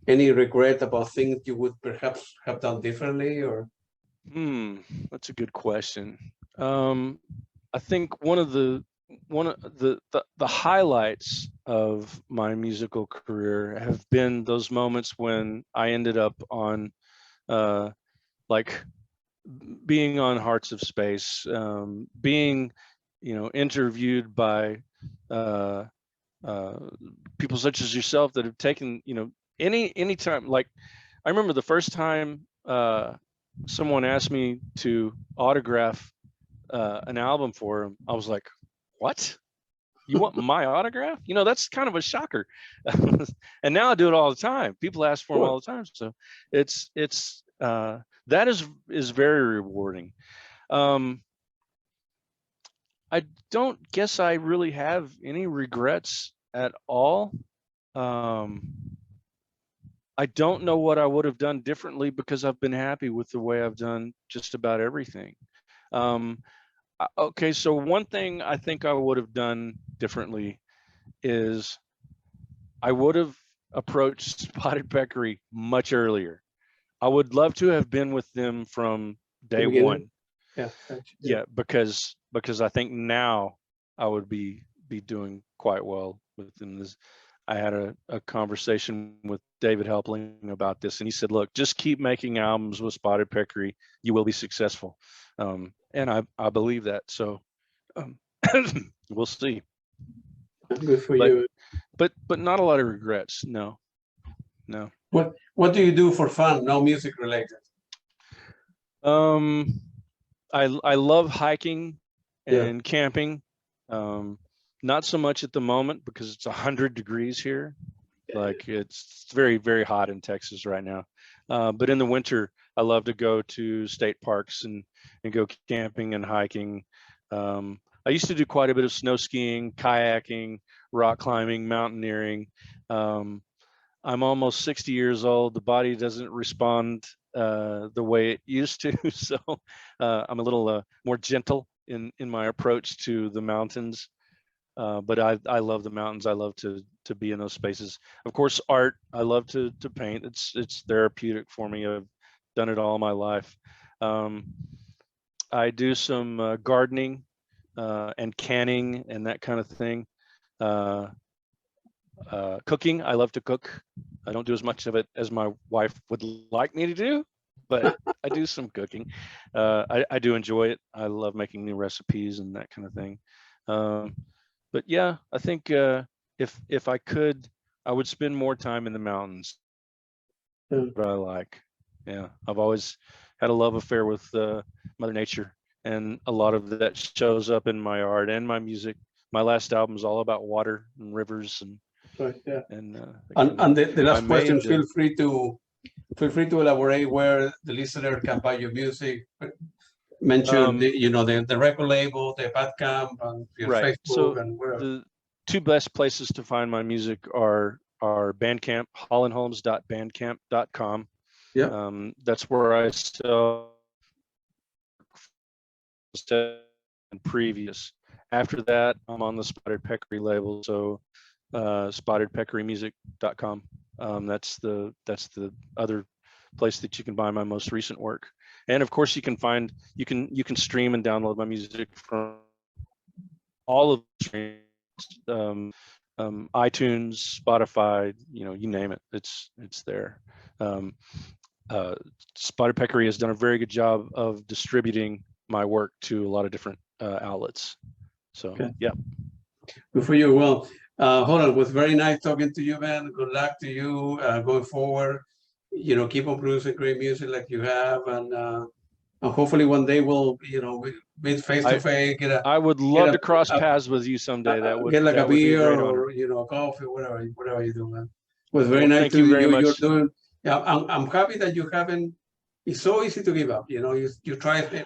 Any regret about things you would perhaps have done differently, or? Hmm, that's a good question. Um, I think one of the highlights of my musical career have been those moments when I ended up on uh, like being on Hearts of Space, being interviewed by uh, uh, people such as yourself that have taken any time. Like I remember the first time someone asked me to autograph an album for him. I was like, what? You want my autograph? That's kind of a shocker. And now I do it all the time. People ask for them Sure. all the time. So it's that is very rewarding. Um, I don't guess I really have any regrets at all. Um, I don't know what I would have done differently because I've been happy with the way I've done just about everything. Um, okay, so one thing I think I would have done differently is I would have approached Spotted Peccary much earlier. I would love to have been with them from The day beginning. one. Yeah. Gotcha. Yeah, because I think now I would be doing quite well with them. I had a conversation with David Helpling about this, and he said, "Look, just keep making albums with Spotted Peccary. You will be successful." And I believe that. So um, we'll see. Good for But you. but not a lot of regrets. No, no. What do you do for fun? No music related. Um, I love hiking Yeah. and camping. Um, not so much at the moment because it's 100 degrees here. Like it's very very hot in Texas right now. But in the winter, I love to go to state parks and go camping and hiking. I used to do quite a bit of snow skiing, kayaking, rock climbing, mountaineering. Um, I'm almost 60 years old. The body doesn't respond the way it used to, so I'm a little more gentle in my approach to the mountains. But I love the mountains. I love to be in those spaces. Of course, art. I love to paint. It's therapeutic for me. I've done it all my life. Um, I do some gardening and canning and that kind of thing. Uh, Cooking. I love to cook. I don't do as much of it as my wife would like me to do, but I do some cooking. I do enjoy it. I love making new recipes and that kind of thing. Um, but yeah, I think if I could, I would spend more time in the mountains. Yeah. What I like. Yeah, I've always had a love affair with Mother Nature, and a lot of that shows up in my art and my music. My last album is all about water and rivers Right. Yeah. and that kind And of. the I last question. made Feel free to elaborate where the listener can buy your music. Mention um the record label, the Bandcamp, and your right. Facebook So and wherever. the two best places to find my music are Bandcamp, hollandholmes.bandcamp.com. Yeah. That's where I sell and previous. After that, I'm on the Spotted Peccary label, so spottedpeccarymusic.com. That's the other place that you can buy my most recent work. And of course, you can stream and download my music from all of the streams, iTunes, Spotify, you name it, it's there. Um, Spotted Peccary has done a very good job of distributing my work to a lot of different outlets. So, Okay. yeah. Good for you. Well, Hollan, it was very nice talking to you, man. Good luck to you going forward. You know, keep on producing great music like you have, and hopefully one day we'll, you know, meet face to face. I would love to cross paths with you someday. That would get like a be a beer great honor. or, you know, coffee, whatever you do, man. It was very Well, nice thank to you very you. You're much. doing. Yeah, I'm happy that you haven't. It's so easy to give up. You know, you try it.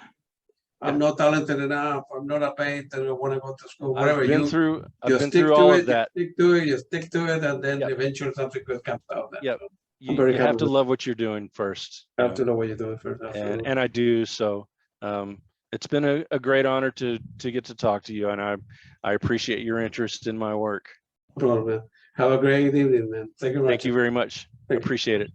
I'm not talented enough. I'm not a painter. I want to go to school. Whatever I've been you through stick all to of it. that. You stick to it. You stick to it, and then Yep. eventually something good comes out of that. Yep. So I'm You very happy have to with love what you're doing first. you. Have to know what you're doing first. And I do. So it's been a great honor to get to talk to you, and I appreciate your interest in my work. No problem, man. Have a great evening, man. Thank you very much. Thank you very much. Thank you. Appreciate it.